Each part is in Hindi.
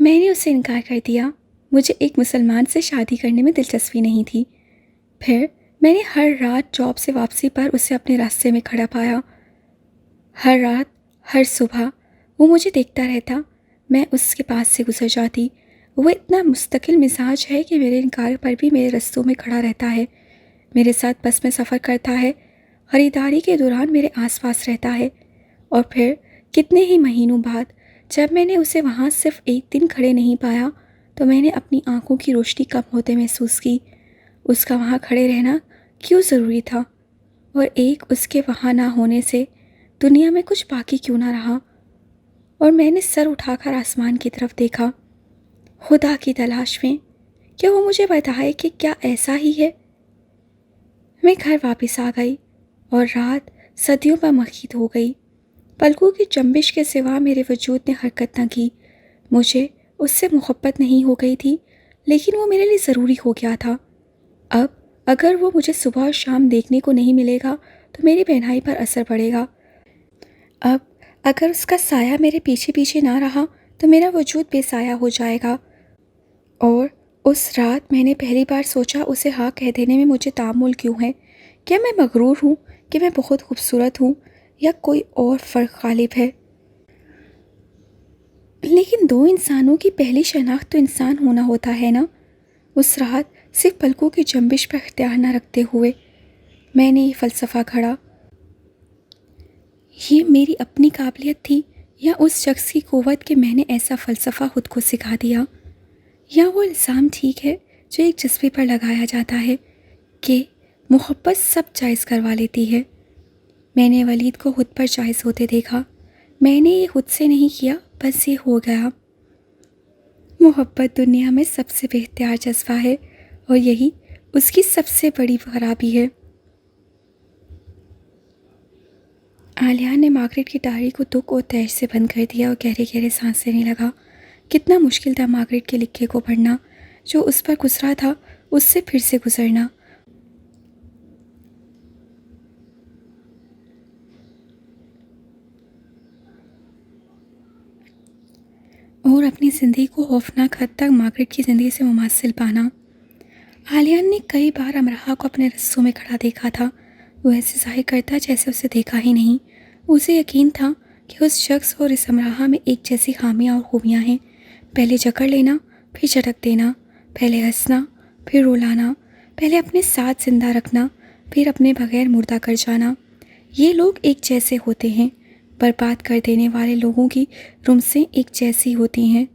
मैंने उससे इनकार कर दिया। मुझे एक मुसलमान से शादी करने में दिलचस्पी नहीं थी। फिर मैंने हर रात जॉब से वापसी पर उसे अपने रास्ते में खड़ा पाया। हर रात, हर सुबह वो मुझे देखता रहता। मैं उसके पास से गुजर जाती। वो इतना मुस्तकिल मिजाज है कि मेरे इनकार पर भी मेरे रास्तों में खड़ा रहता है। मेरे साथ बस में सफ़र करता है, ख़रीदारी के दौरान मेरे आसपास रहता है। और फिर कितने ही महीनों बाद जब मैंने उसे वहाँ सिर्फ एक दिन खड़े नहीं पाया तो मैंने अपनी आंखों की रोशनी कम होते महसूस की। उसका वहाँ खड़े रहना क्यों ज़रूरी था? और एक उसके वहाँ ना होने से दुनिया में कुछ बाकी क्यों ना रहा? और मैंने सर उठाकर आसमान की तरफ देखा, खुदा की तलाश में। क्या वो मुझे बताए कि क्या ऐसा ही है? मैं घर वापस आ गई और रात सदियों पर मखीत हो गई। पलकों की जंबिश के सिवा मेरे वजूद ने हरकत न की। मुझे उससे मोहब्बत नहीं हो गई थी, लेकिन वो मेरे लिए ज़रूरी हो गया था। अब अगर वो मुझे सुबह और शाम देखने को नहीं मिलेगा तो मेरी पहनाई पर असर पड़ेगा। अब अगर उसका साया मेरे पीछे पीछे ना रहा तो मेरा वजूद बेसाया हो जाएगा। और उस रात मैंने पहली बार सोचा उसे हाँ कह देने में मुझे तामुल क्यों है। क्या मैं मगरूर हूँ कि मैं बहुत खूबसूरत हूँ, या कोई और फ़र्क गालिब है? लेकिन दो इंसानों की पहली शनाख्त तो इंसान होना होता है ना। उस रात सिर्फ पलकों की जंबिश पर इख्तियार न रखते हुए मैंने ये फ़लसफ़ा खड़ा। ये मेरी अपनी काबिलियत थी या उस शख्स की क़ुव्वत कि मैंने ऐसा फ़लसफ़ा खुद को सिखा दिया? या वो इल्ज़ाम ठीक है जो एक जज्बे पर लगाया जाता है कि मोहब्बत सब जायज़ करवा लेती है? मैंने वलीद को खुद पर जायज़ होते देखा। मैंने ये खुद से नहीं किया, बस ये हो गया। मोहब्बत दुनिया में सबसे बेख्तियार जज्बा है और यही उसकी सबसे बड़ी खराबी है। आलिया ने मार्गरेट की डायरी को दुख और तैश से बंद कर दिया और गहरे गहरे सांस लेने लगा। कितना मुश्किल था मार्गरेट के लिखे को पढ़ना। जो उस पर गुजरा था उससे फिर से गुजरना। और अपनी ज़िंदगी को खौफनाक हद तक मार्गरेट की ज़िंदगी से मुमासिल पाना। आलिया ने कई बार अमराहा को अपने रस्सों में खड़ा देखा था। वो ऐसे जाहिर करता जैसे उसे देखा ही नहीं। उसे यकीन था कि उस शख्स और इस अमराहा में एक जैसी खामियां और खूबियां हैं। पहले जकड़ लेना, फिर झटक देना, पहले हंसना, फिर रुलाना, पहले अपने साथ जिंदा रखना, फिर अपने बगैर मुर्दा कर जाना। ये लोग एक जैसे होते हैं। बर्बाद कर देने वाले लोगों की रुमसें एक जैसी होती हैं।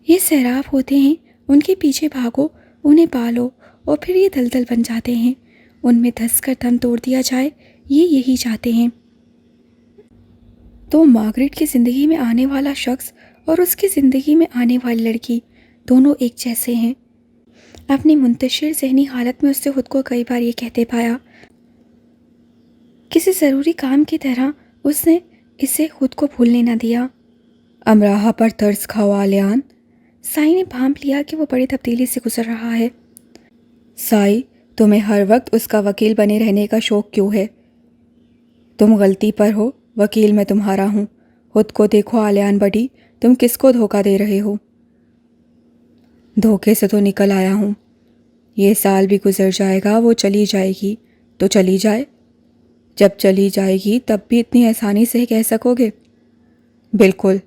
ये सैराब होते हैं, उनके पीछे भागो, उन्हें पालो और फिर ये दलदल बन जाते हैं। उनमें धंस कर दम तोड़ दिया जाए, ये यही चाहते हैं। तो मार्गरेट की ज़िंदगी में आने वाला शख्स और उसकी ज़िंदगी में आने वाली लड़की दोनों एक जैसे हैं। अपनी मुंतशिर ज़हनी हालत में उसने खुद को कई बार ये कहते पाया। किसी ज़रूरी काम की तरह उसने इसे खुद को भूलने न दिया। अमराहा पर तरस खाओ आलियान। साई ने भांप लिया कि वो बड़ी तब्दीली से गुजर रहा है। साई, तुम्हें हर वक्त उसका वकील बने रहने का शौक़ क्यों है? तुम गलती पर हो, वकील मैं तुम्हारा हूँ। खुद को देखो आलियान बड़ी, तुम किसको धोखा दे रहे हो? धोखे से तो निकल आया हूँ। ये साल भी गुजर जाएगा, वो चली जाएगी तो चली जाए। जब चली जाएगी तब भी इतनी आसानी से कह सकोगे? बिल्कुल।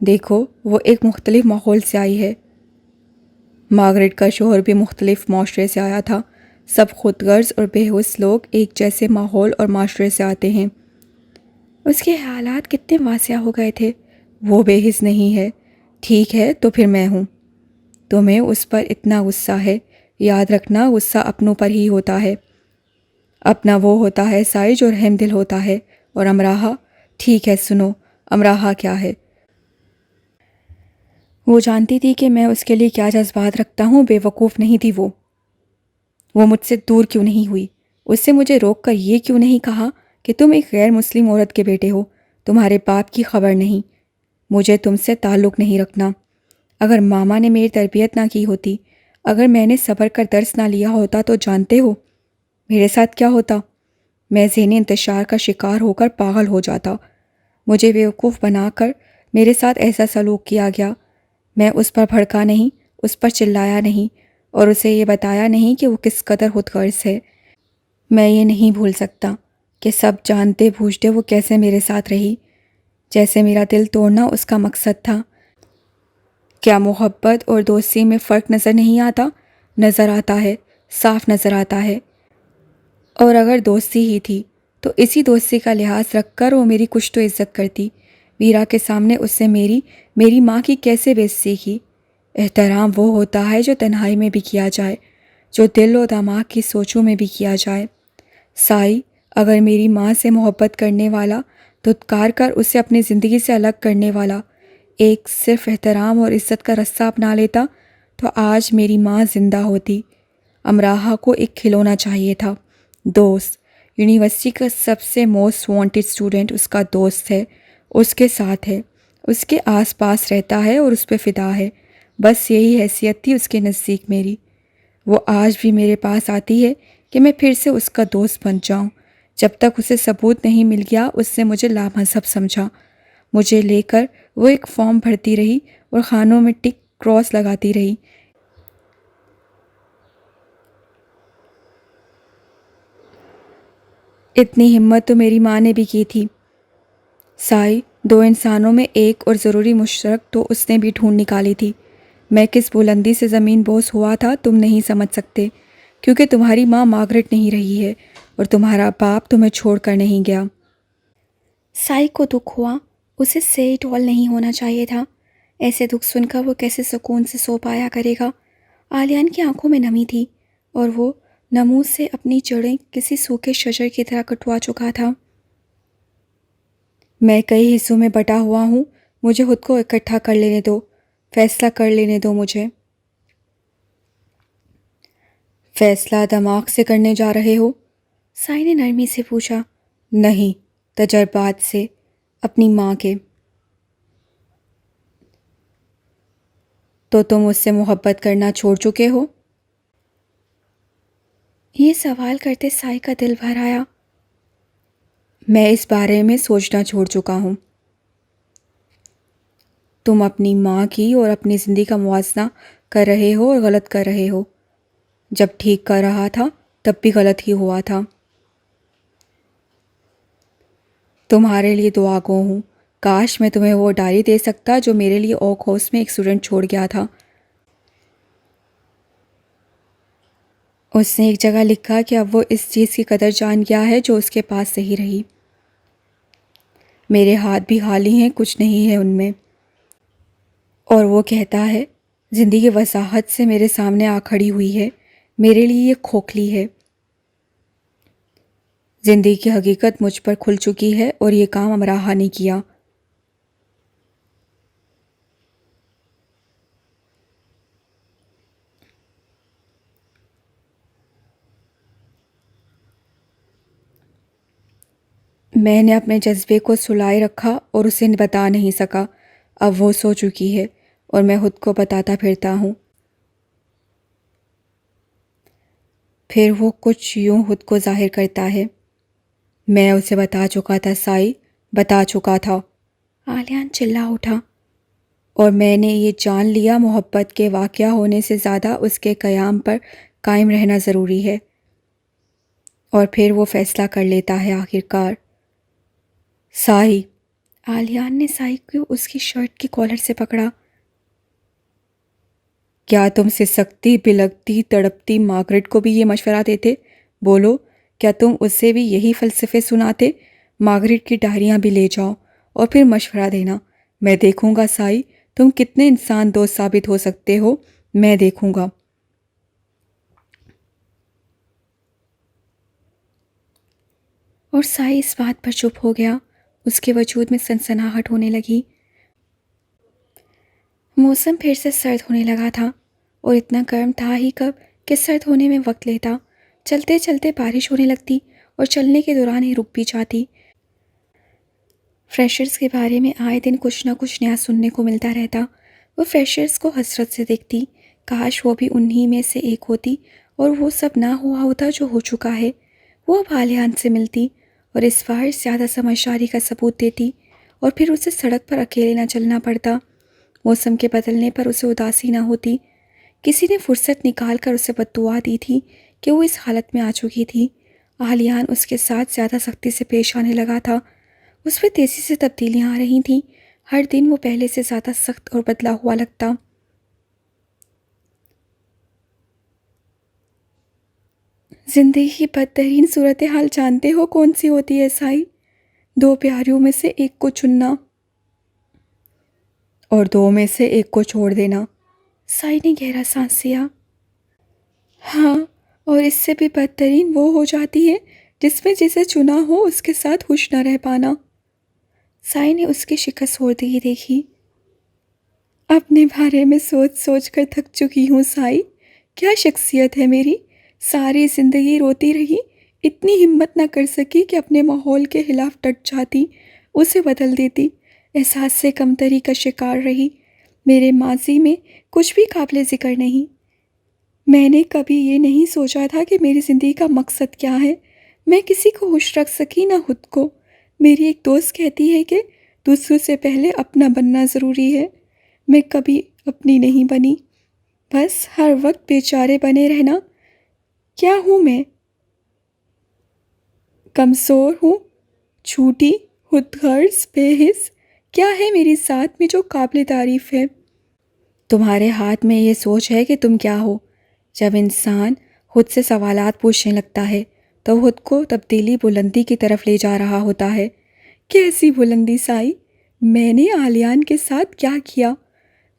देखो, वो एक मुख्तलिफ माहौल से आई है। मार्गरेट का शोहर भी मुख्तलिफ माशरे से आया था। सब खुदगर्ज और बेहोश लोग एक जैसे माहौल और माशरे से आते हैं। उसके हालात कितने वासिया हो गए थे। वो बेहिस नहीं है। ठीक है, तो फिर मैं हूँ। तुम्हें उस पर इतना गुस्सा है। याद रखना, गुस्सा अपनों पर ही होता है। अपना वो होता है साई जो रहम दिल होता है। और अमराहा, ठीक है सुनो, अमराहा क्या है? वो जानती थी कि मैं उसके लिए क्या जज्बात रखता हूँ। बेवकूफ़ नहीं थी वो मुझसे दूर क्यों नहीं हुई? उससे मुझे रोक कर ये क्यों नहीं कहा कि तुम एक गैर मुस्लिम औरत के बेटे हो, तुम्हारे बाप की खबर नहीं, मुझे तुमसे ताल्लुक़ नहीं रखना। अगर मामा ने मेरी तरबियत ना की होती, अगर मैंने सब्र कर दर्स ना लिया होता तो जानते हो मेरे साथ क्या होता? मैं ज़हनी इंतशार का शिकार होकर पागल हो जाता। मुझे बेवकूफ़ बनाकर मेरे साथ ऐसा सलूक किया गया। मैं उस पर भड़का नहीं, उस पर चिल्लाया नहीं और उसे ये बताया नहीं कि वो किस कदर खुदगर्ज है। मैं ये नहीं भूल सकता कि सब जानते बूझते वो कैसे मेरे साथ रही, जैसे मेरा दिल तोड़ना उसका मकसद था। क्या मोहब्बत और दोस्ती में फ़र्क नज़र नहीं आता? नज़र आता है, साफ नज़र आता है। और अगर दोस्ती ही थी तो इसी दोस्ती का लिहाज रखकर वो मेरी कुछ तो इज्जत करती। वीरा के सामने उससे मेरी माँ की कैसे बेइज्जती की। एहतराम वो होता है जो तन्हाई में भी किया जाए, जो दिल और दिमाग की सोचों में भी किया जाए। साई, अगर मेरी माँ से मोहब्बत करने वाला, धुतकार कर उसे अपनी ज़िंदगी से अलग करने वाला एक सिर्फ एहतराम और इज्जत का रास्ता अपना लेता तो आज मेरी माँ जिंदा होती। अमराहा को एक खिलौना चाहिए था, दोस्त। यूनिवर्सिटी का सबसे मोस्ट वांटेड स्टूडेंट उसका दोस्त है, उसके साथ है, उसके आसपास रहता है और उस पर फ़िदा है। बस यही हैसियत थी उसके नज़दीक मेरी। वो आज भी मेरे पास आती है कि मैं फिर से उसका दोस्त बन जाऊं। जब तक उसे सबूत नहीं मिल गया उसने मुझे लामहज़ब समझा। मुझे लेकर वो एक फॉर्म भरती रही और खानों में टिक क्रॉस लगाती रही। इतनी हिम्मत तो मेरी माँ ने भी की थी। साई, दो इंसानों में एक और ज़रूरी मुशतरक तो उसने भी ढूंढ निकाली थी। मैं किस बुलंदी से ज़मीन बोस हुआ था तुम नहीं समझ सकते, क्योंकि तुम्हारी माँ मार्गरेट नहीं रही है और तुम्हारा बाप तुम्हें छोड़कर नहीं गया। साई को दुख हुआ, उसे सही टॉल नहीं होना चाहिए था। ऐसे दुख सुनकर वो कैसे सुकून से सो पाया करेगा। आलियान की आंखों में नमी थी और वो नमूद से अपनी जड़ें किसी सूखे शजर की तरह कटवा चुका था। मैं कई हिस्सों में बटा हुआ हूँ, मुझे खुद को इकट्ठा कर लेने दो, फैसला कर लेने दो मुझे। फैसला दिमाग से करने जा रहे हो? साई ने नरमी से पूछा। नहीं, तजर्बात से, अपनी माँ के। तो तुम उससे मोहब्बत करना छोड़ चुके हो? ये सवाल करते साई का दिल भर आया। मैं इस बारे में सोचना छोड़ चुका हूँ। तुम अपनी माँ की और अपनी ज़िंदगी का मुवाजना कर रहे हो और गलत कर रहे हो। जब ठीक कर रहा था तब भी गलत ही हुआ था। तुम्हारे लिए दुआ गो हूँ। काश मैं तुम्हें वो डायरी दे सकता जो मेरे लिए ओक हाउस में एक स्टूडेंट छोड़ गया था। उसने एक जगह लिखा कि अब वो इस चीज़ की कदर जान गया है जो उसके पास सही रही। मेरे हाथ भी खाली हैं, कुछ नहीं है उनमें। और वो कहता है, ज़िंदगी वसाहत से मेरे सामने आ खड़ी हुई है, मेरे लिए ये खोखली है। ज़िंदगी की हकीकत मुझ पर खुल चुकी है और ये काम अमराहा ने किया। मैंने अपने जज्बे को सुलाए रखा और उसे बता नहीं सका। अब वो सो चुकी है और मैं खुद को बताता फिरता हूँ। फिर वो कुछ यूं खुद को जाहिर करता है। मैं उसे बता चुका था साई, बता चुका था। आलियान चिल्ला उठा। और मैंने ये जान लिया मोहब्बत के वाक़या होने से ज़्यादा उसके क़याम पर कायम रहना ज़रूरी है। और फिर वो फ़ैसला कर लेता है आखिरकार। साई, आलियान ने साई को उसकी शर्ट की कॉलर से पकड़ा। क्या तुम सिसकती, बिलखती, तड़पती मार्गरेट को भी ये मशवरा देते? बोलो, क्या तुम उससे भी यही फ़लसफ़े सुनाते? मार्गरेट की डायरियाँ भी ले जाओ और फिर मशवरा देना। मैं देखूँगा साई, तुम कितने इंसान दोस्त साबित हो सकते हो, मैं देखूँगा। और साई इस बात पर चुप हो गया। उसके वजूद में सनसनाहट होने लगी। मौसम फिर से सर्द होने लगा था और इतना गर्म था ही कब कि सर्द होने में वक्त लेता। चलते चलते बारिश होने लगती और चलने के दौरान ही रुक भी जाती। फ्रेशर्स के बारे में आए दिन कुछ ना कुछ नया सुनने को मिलता रहता। वो फ्रेशर्स को हसरत से देखती, काश वो भी उन्हीं में से एक होती और वो सब ना हुआ होता जो हो चुका है। वो अब आलियान से मिलती और इस बार ज़्यादा समझदारी का सबूत देती और फिर उसे सड़क पर अकेले न चलना पड़ता। मौसम के बदलने पर उसे उदासी न होती। किसी ने फुर्सत निकाल कर उसे बद्दुआ दी थी कि वो इस हालत में आ चुकी थी। आलियान उसके साथ ज़्यादा सख्ती से पेश आने लगा था। उसमें तेज़ी से तब्दीलियाँ आ रही थीं। हर दिन वो पहले से ज़्यादा सख्त और बदला हुआ लगता। जिंदगी की बदतरीन सूरत हाल जानते हो कौन सी होती है साई? दो प्यारियों में से एक को चुनना और दो में से एक को छोड़ देना। साई ने गहरा सांस लिया। हाँ, और इससे भी बदतरीन वो हो जाती है जिसमें जिसे चुना हो उसके साथ खुश न रह पाना। साई ने उसकी शिकस्त होती देखी। अपने बारे में सोच सोच कर थक चुकी हूँ साई। क्या शख्सियत है मेरी। सारी जिंदगी रोती रही, इतनी हिम्मत न कर सकी कि अपने माहौल के खिलाफ डट जाती, उसे बदल देती। एहसास से कमतरी का शिकार रही। मेरे माजी में कुछ भी काबिल ज़िक्र नहीं। मैंने कभी ये नहीं सोचा था कि मेरी ज़िंदगी का मकसद क्या है। मैं किसी को खुश रख सकी ना खुद को। मेरी एक दोस्त कहती है कि दूसरों से पहले अपना बनना ज़रूरी है। मैं कभी अपनी नहीं बनी, बस हर वक्त बेचारे बने रहना। क्या हूँ मैं? कमज़ोर हूँ, झूठी, खुदगर्ज़, बेहिस। क्या है मेरी साथ में जो काबिल तारीफ़ है? तुम्हारे हाथ में ये सोच है कि तुम क्या हो। जब इंसान खुद से सवालात पूछने लगता है तो खुद को तब्दीली बुलंदी की तरफ ले जा रहा होता है। कैसी बुलंदी साई? मैंने आलियान के साथ क्या किया?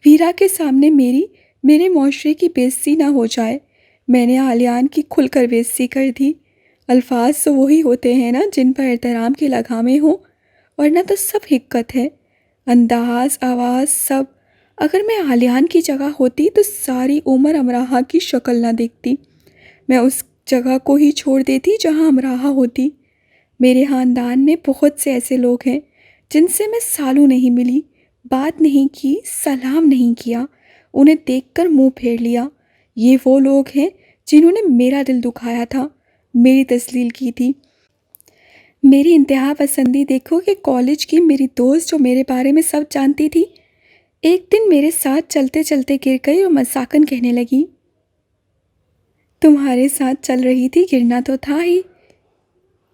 वीरा के सामने मेरे मुआशरे की बेइज्जती ना हो जाए। मैंने आलियान की खुलकर बेइज्जती कर दी। अल्फाज तो वही होते हैं ना जिन पर एहतराम की लगामें हों, वरना तो सब हिक्कत है। अंदाज, आवाज़, सब। अगर मैं आलियान की जगह होती तो सारी उम्र अमराहा की शक्ल ना देखती। मैं उस जगह को ही छोड़ देती जहाँ अमराहा होती। मेरे ख़ानदान में बहुत से ऐसे लोग हैं जिनसे मैं सालों नहीं मिली, बात नहीं की, सलाम नहीं किया, उन्हें देखकर मुंह फेर लिया। ये वो लोग हैं जिन्होंने मेरा दिल दुखाया था, मेरी तस्लील की थी। मेरी इंतहा पसंदी देखो कि कॉलेज की मेरी दोस्त जो मेरे बारे में सब जानती थी, एक दिन मेरे साथ चलते चलते गिर गई और मजाकन कहने लगी, तुम्हारे साथ चल रही थी, गिरना तो था ही।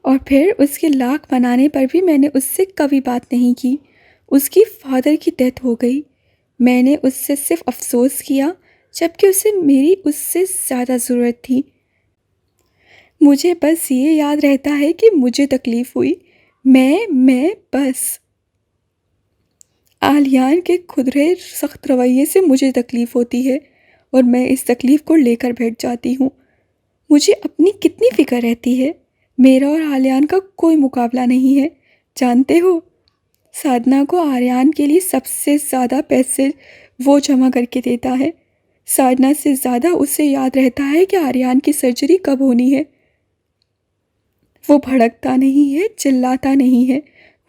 और फिर उसके लाख मनाने पर भी मैंने उससे कभी बात नहीं की। उसकी फादर की डेथ हो गई। मैंने उससे सिर्फ अफसोस किया, जबकि उसे मेरी उससे ज़्यादा ज़रूरत थी। मुझे बस ये याद रहता है कि मुझे तकलीफ़ हुई। मैं बस। आलियान के खुदरे सख्त रवैये से मुझे तकलीफ़ होती है और मैं इस तकलीफ़ को लेकर बैठ जाती हूँ। मुझे अपनी कितनी फ़िक्र रहती है। मेरा और आलियान का कोई मुकाबला नहीं है। जानते हो, साधना को आर्यन के लिए सबसे ज़्यादा पैसे वो जमा करके देता है। साधना से ज़्यादा उसे याद रहता है कि आर्यन की सर्जरी कब होनी है। वो भड़कता नहीं है, चिल्लाता नहीं है।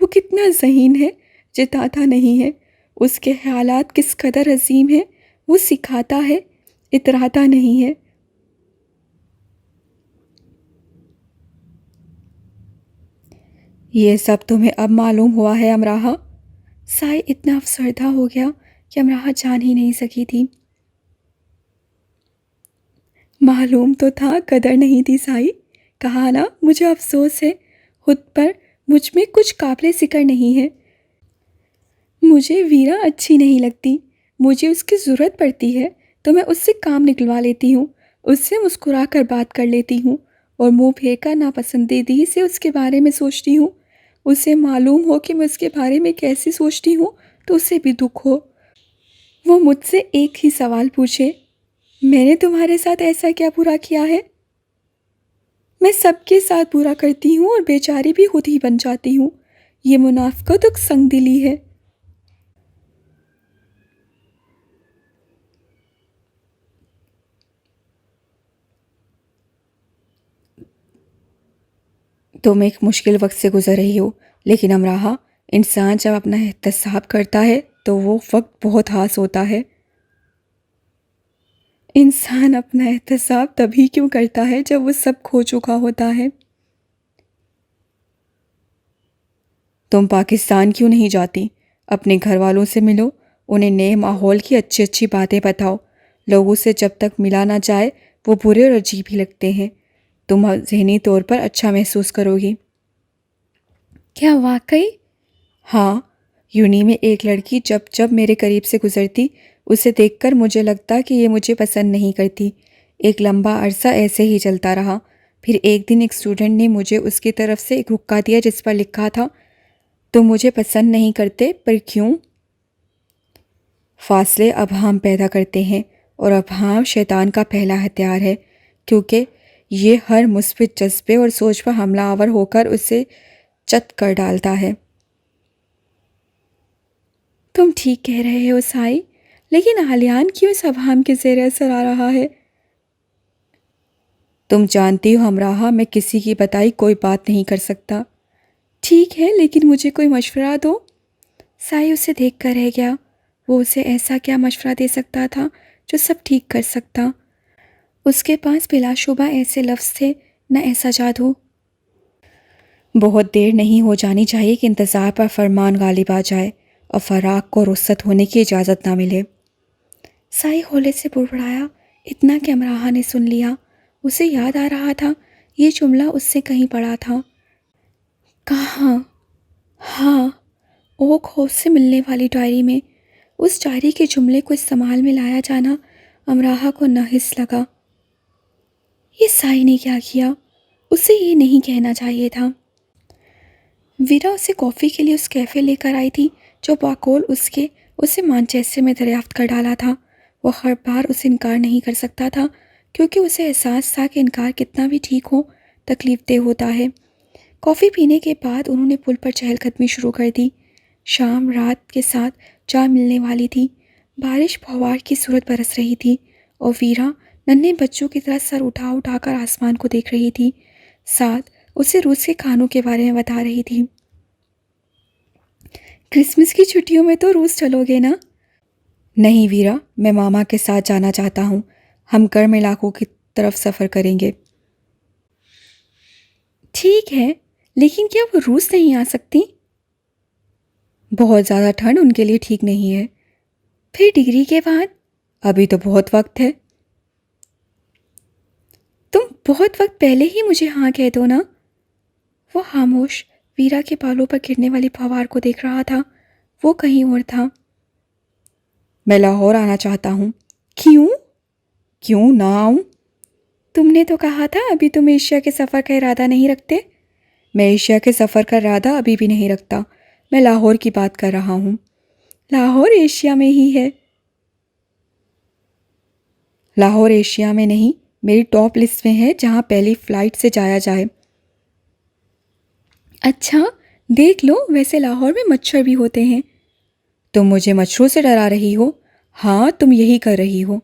वो कितना ज़हीन है, जिताता नहीं है। उसके ख्यालात किस कदर अजीम है, वो सिखाता है, इतराता नहीं है। ये सब तुम्हें अब मालूम हुआ है अमराहा? साई इतना अफसरदा हो गया कि अमराहा जान ही नहीं सकी थी। मालूम तो था, कदर नहीं थी साई। कहा ना, मुझे अफसोस है खुद पर। मुझ में कुछ काबिल ज़िक्र नहीं है। मुझे वीरा अच्छी नहीं लगती। मुझे उसकी ज़रूरत पड़ती है तो मैं उससे काम निकलवा लेती हूँ, उससे मुस्कुरा कर बात कर लेती हूँ और मुंह फेर कर नापसंदीदगी से उसके बारे में सोचती हूँ। उसे मालूम हो कि मैं उसके बारे में कैसे सोचती हूँ तो उसे भी दुख हो। वो मुझसे एक ही सवाल पूछे, मैंने तुम्हारे साथ ऐसा क्या बुरा किया है? मैं सबके साथ बुरा करती हूँ और बेचारी भी खुद ही बन जाती हूँ। ये मुनाफ़िक़त और संगदिली है। तुम एक मुश्किल वक्त से गुजर रही हो, लेकिन अमराहा, इंसान जब अपना एहतसाब करता है तो वो वक्त बहुत खास होता है। इंसान अपना एहतसाब तभी क्यों करता है जब वो सब खो चुका होता है। तुम पाकिस्तान क्यों नहीं जाती? अपने घर वालों से मिलो, उन्हें नए माहौल की अच्छी अच्छी बातें बताओ। लोगों से जब तक मिला ना जाए वो बुरे और अजीब ही लगते हैं। तुम ज़हनी तौर पर अच्छा महसूस करोगी। क्या वाकई? हाँ, यूनी में एक लड़की जब जब मेरे करीब से गुजरती, उसे देखकर मुझे लगता कि ये मुझे पसंद नहीं करती। एक लंबा अरसा ऐसे ही चलता रहा। फिर एक दिन एक स्टूडेंट ने मुझे उसकी तरफ से एक हुक्का दिया जिस पर लिखा था, तुम मुझे पसंद नहीं करते पर क्यों? फासले अभाम पैदा करते हैं और अभाम शैतान का पहला हथियार है, क्योंकि ये हर मुस्बित जज्बे और सोच पर हमलावर होकर उसे चत कर डालता है। तुम ठीक कह रहे हो साई, लेकिन आलियान क्यों इस अभाम के ज़ेर असर आ रहा है? तुम जानती हो हमराहा, मैं किसी की बताई कोई बात नहीं कर सकता। ठीक है, लेकिन मुझे कोई मशवरा दो। साई उसे देख कर रह गया। वो उसे ऐसा क्या मशवरा दे सकता था जो सब ठीक कर सकता? उसके पास बिलाशुबा ऐसे लफ्ज़ थे, न ऐसा जादू। बहुत देर नहीं हो जानी चाहिए कि इंतज़ार पर फरमान गालिब आ जाए और फराक को रुखसत होने की इजाज़त ना मिले। साई होले से बुड़बुड़ाया, इतना कि अमराहा ने सुन लिया। उसे याद आ रहा था ये जुमला उससे कहीं पढ़ा था। कहाँ? हाँ, ओक हाउस से मिलने वाली डायरी में। उस डायरी के जुमले को इस्तेमाल में लाया जाना अमराहा को नाहिस लगा। ये साई ने क्या किया? उसे ये नहीं कहना चाहिए था। वीरा उसे कॉफ़ी के लिए उस कैफ़े लेकर आई थी जो बाकोल उसे मानचेस्टर में दरियाफ्त कर डाला था। वो हर बार उसे इनकार नहीं कर सकता था, क्योंकि उसे एहसास था कि इनकार कितना भी ठीक हो, तकलीफ़देह होता है। कॉफ़ी पीने के बाद उन्होंने पुल पर चहलकदमी शुरू कर दी। शाम रात के साथ जा मिलने वाली थी। बारिश फव्वार की सूरत बरस रही थी और वीरा नन्हे बच्चों की तरह सर उठा उठाकर आसमान को देख रही थी। साथ उसे रूस के खानों के बारे में बता रही थी। क्रिसमस की छुट्टियों में तो रूस चलोगे ना? नहीं वीरा, मैं मामा के साथ जाना चाहता हूँ। हम गर्म इलाकों की तरफ सफ़र करेंगे। ठीक है, लेकिन क्या वो रूस नहीं आ सकती? बहुत ज़्यादा ठंड उनके लिए ठीक नहीं है। फिर डिग्री के बाद? अभी तो बहुत वक्त है। तुम बहुत वक्त पहले ही मुझे हाँ कह दो ना। वो खामोश वीरा के बालों पर गिरने वाली फवार को देख रहा था। वो कहीं और था। मैं लाहौर आना चाहता हूँ। क्यों? क्यों ना आऊँ? तुमने तो कहा था अभी तुम एशिया के सफ़र का इरादा नहीं रखते। मैं एशिया के सफ़र का इरादा अभी भी नहीं रखता। मैं लाहौर की बात कर रहा हूँ। लाहौर एशिया में ही है। लाहौर एशिया में नहीं, मेरी टॉप लिस्ट में है जहाँ पहली फ़्लाइट से जाया जाए। अच्छा, देख लो, वैसे लाहौर में मच्छर भी होते हैं। तुम मुझे मच्छरों से डरा रही हो? हाँ, तुम यही कर रही हो।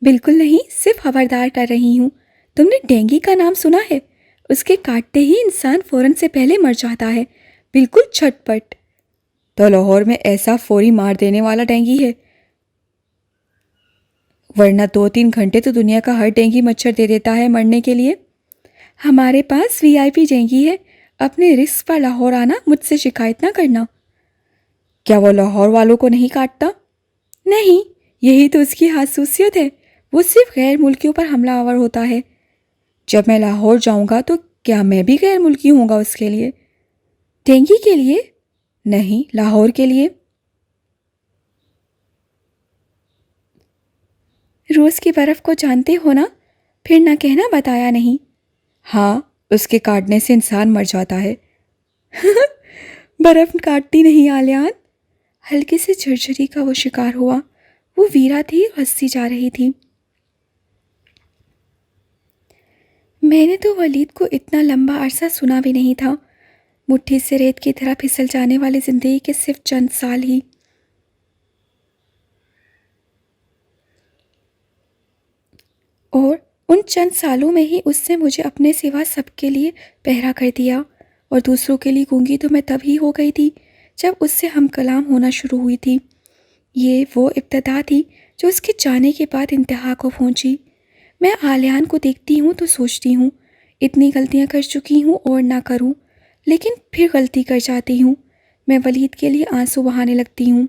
बिल्कुल नहीं, सिर्फ खबरदार कर रही हूँ। तुमने डेंगू का नाम सुना है? उसके काटते ही इंसान फ़ौरन से पहले मर जाता है, बिल्कुल झटपट। तो लाहौर में ऐसा फौरी मार देने वाला डेंगू है? वरना 2-3 घंटे तो दुनिया का हर डेंगू मच्छर दे देता है मरने के लिए। हमारे पास वीआईपी डेंगू है। अपने रिस्क पर लाहौर आना, मुझसे शिकायत ना करना। क्या वो लाहौर वालों को नहीं काटता? नहीं, यही तो उसकी खासूसियत है। वो सिर्फ गैर मुल्कियों पर हमलावर होता है। जब मैं लाहौर जाऊंगा तो क्या मैं भी गैर मुल्की हूँगा उसके लिए? डेंगू के लिए? नहीं, लाहौर के लिए। रूस की बर्फ़ को जानते हो ना? फिर ना कहना बताया नहीं। हाँ, उसके काटने से इंसान मर जाता है। बर्फ़ काटती नहीं आलियान। हल्के से झरझरी का वो शिकार हुआ। वो वीरा थी, हंसती जा रही थी। मैंने तो वलीद को इतना लंबा अरसा सुना भी नहीं था। मुट्ठी से रेत की तरह फिसल जाने वाली ज़िंदगी के सिर्फ चंद साल ही। और उन चंद सालों में ही उसने मुझे अपने सिवा सबके लिए पहरा कर दिया। और दूसरों के लिए गूंगी तो मैं तब ही हो गई थी जब उससे हम कलाम होना शुरू हुई थी। ये वो इब्तदा थी जो उसके जाने के बाद इंतहा को पहुंची। मैं आलियान को देखती हूँ तो सोचती हूँ, इतनी गलतियाँ कर चुकी हूँ और ना करूँ, लेकिन फिर गलती कर जाती हूँ। मैं वलीद के लिए आंसू बहाने लगती हूँ।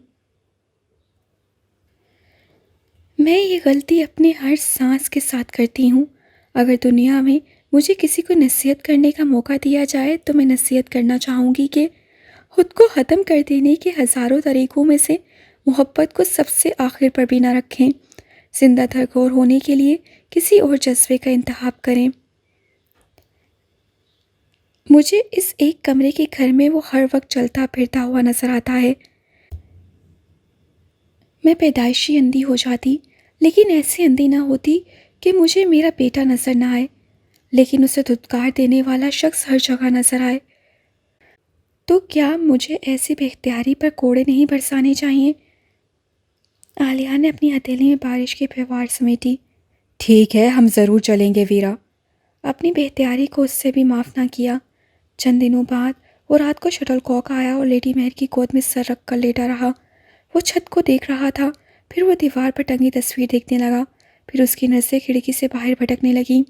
मैं ये गलती अपने हर सांस के साथ करती हूँ। अगर दुनिया में मुझे किसी को नसीहत करने का मौका दिया जाए तो मैं नसीहत करना चाहूँगी कि खुद को ख़त्म कर देने के हज़ारों तरीक़ों में से मोहब्बत को सबसे आखिर पर भी ना रखें। जिंदा थरकोर होने के लिए किसी और जज्बे का इंतखाब करें। मुझे इस एक कमरे के घर में वो हर वक्त चलता फिरता हुआ नजर आता है। मैं पैदाइशी अंधी हो जाती, लेकिन ऐसी अंधी ना होती कि मुझे मेरा बेटा नजर ना आए, लेकिन उसे धुतकार देने वाला शख्स हर जगह नजर आए। तो क्या मुझे ऐसी बेख्तियारी पर कोड़े नहीं बरसाने चाहिए? आलिया ने अपनी हथेली में बारिश की फुहार समेटी। ठीक है, हम ज़रूर चलेंगे वीरा। अपनी बेख्तियारी को उससे भी माफ़ ना किया। चंद दिनों बाद वो रात को शटलकॉक आया और लेडी मेहर की गोद में सर रख कर लेटा रहा। वो छत को देख रहा था, फिर वो दीवार पर टंगी तस्वीर देखने लगा, फिर उसकी नज़रें खिड़की से बाहर भटकने लगी।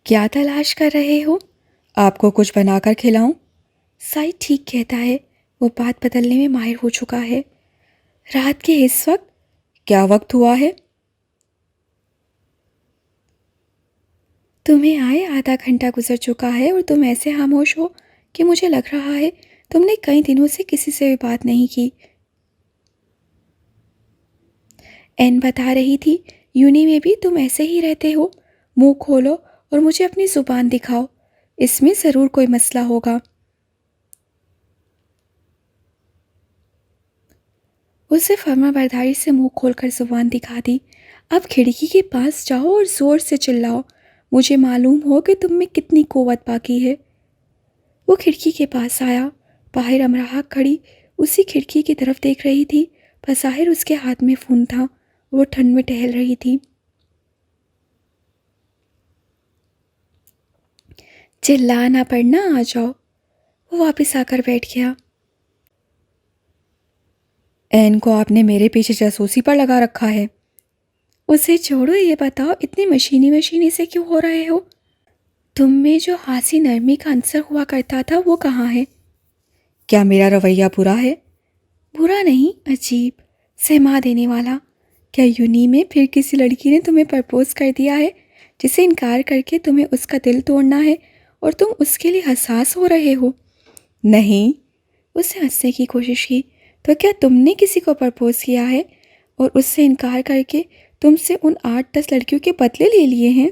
क्या तलाश कर रहे हो? आपको कुछ बनाकर खिलाऊं? साइद ठीक कहता है, वो बात बदलने में माहिर हो चुका है। रात के इस वक्त? क्या वक्त हुआ है? तुम्हें आए आधा घंटा गुजर चुका है और तुम ऐसे खामोश हो कि मुझे लग रहा है तुमने कई दिनों से किसी से भी बात नहीं की। एन बता रही थी, यूनी में भी तुम ऐसे ही रहते हो। मुंह खोलो और मुझे अपनी जुबान दिखाओ, इसमें ज़रूर कोई मसला होगा। उसे फर्माबरदारी से मुंह खोलकर जुबान दिखा दी। अब खिड़की के पास जाओ और ज़ोर से चिल्लाओ, मुझे मालूम हो कि तुम में कितनी कुव्वत बाकी है। वो खिड़की के पास आया। बाहर अमराह खड़ी उसी खिड़की की तरफ देख रही थी। बज़ाहिर उसके हाथ में फ़ोन था, वो ठंड में टहल रही थी। चिल्लाना पड़ना, आ जाओ। वो वापस आकर बैठ गया। एन को आपने मेरे पीछे जासूसी पर लगा रखा है। उसे छोड़ो, ये बताओ इतनी मशीनी मशीनी से क्यों हो रहे हो? तुम में जो हासी नरमी का अंसर हुआ करता था वो कहाँ है? क्या मेरा रवैया बुरा है? बुरा नहीं, अजीब, सहमा देने वाला। क्या यूनी में फिर किसी लड़की ने तुम्हें प्रपोज कर दिया है, जिसे इनकार करके तुम्हें उसका दिल तोड़ना है और तुम उसके लिए हसास हो रहे हो? नहीं। उससे हंसने की कोशिश की। तो क्या तुमने किसी को प्रपोज किया है और उससे इनकार करके तुमसे उन 8-10 लड़कियों के बदले ले लिए हैं?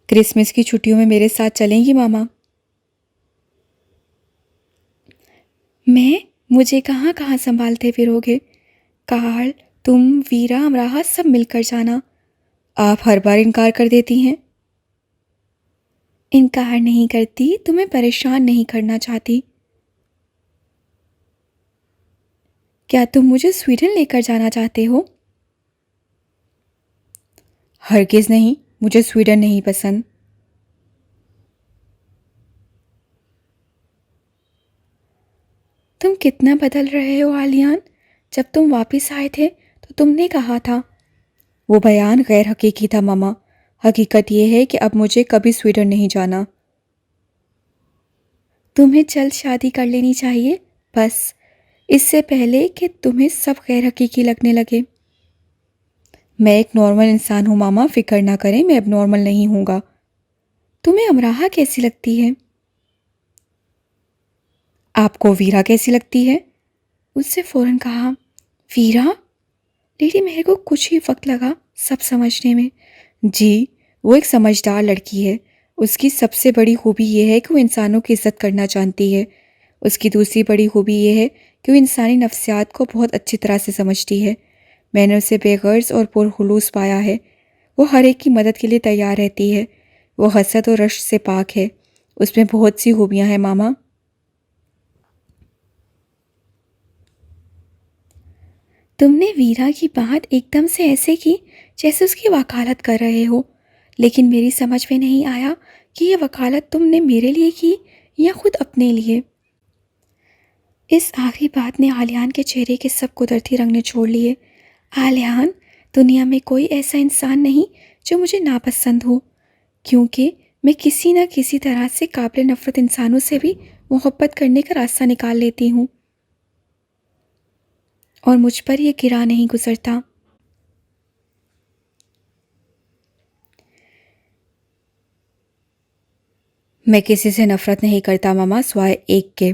क्रिसमस की छुट्टियों में मेरे साथ चलेंगी मामा? मुझे कहाँ कहाँ संभालते फिरोगे? कार्ल, तुम, वीरा, अमराहा सब मिलकर जाना। आप हर बार इनकार कर देती हैं। इनकार नहीं करती, तुम्हें परेशान नहीं करना चाहती। क्या तुम मुझे स्वीडन लेकर जाना चाहते हो? हरगिज़ नहीं, मुझे स्वीडन नहीं पसंद। तुम कितना बदल रहे हो आलियान। जब तुम वापस आए थे तो तुमने कहा था। वो बयान गैर हकीकी था मामा। हकीकत ये है कि अब मुझे कभी स्वीडन नहीं जाना। तुम्हें जल्द शादी कर लेनी चाहिए, बस, इससे पहले कि तुम्हें सब गैर हकीकी लगने लगे। मैं एक नॉर्मल इंसान हूँ मामा, फिक्र ना करें, मैं अब नॉर्मल नहीं हूँगा। तुम्हें अमराहा कैसी लगती है? आपको वीरा कैसी लगती है? उससे फ़ौरन कहा, वीरा? लेडी मेहर को कुछ ही वक्त लगा सब समझने में। जी, वो एक समझदार लड़की है। उसकी सबसे बड़ी खूबी ये है कि वो इंसानों की इज़्ज़त करना जानती है। उसकी दूसरी बड़ी खूबी ये है कि वो इंसानी नफ्सियात को बहुत अच्छी तरह से समझती है। मैंने उसे बेगर्ज़ और पुरखुलूस पाया है। वो हर एक की मदद के लिए तैयार रहती है। वो हसद और रश्क से पाक है। उसमें बहुत सी खूबियाँ हैं मामा। तुमने वीरा की बात एकदम से ऐसे की जैसे उसकी वकालत कर रहे हो, लेकिन मेरी समझ में नहीं आया कि यह वकालत तुमने मेरे लिए की या खुद अपने लिए। इस आखिरी बात ने आलियान के चेहरे के सब कुदरती रंग निचोड़ लिए। आलियान, दुनिया में कोई ऐसा इंसान नहीं जो मुझे नापसंद हो। क्योंकि मैं किसी न किसी तरह से काबिल नफ़रत इंसानों से भी मोहब्बत करने का रास्ता निकाल लेती हूँ और मुझ पर यह गिरा नहीं गुजरता। मैं किसी से नफ़रत नहीं करता मामा, सिवाय एक के।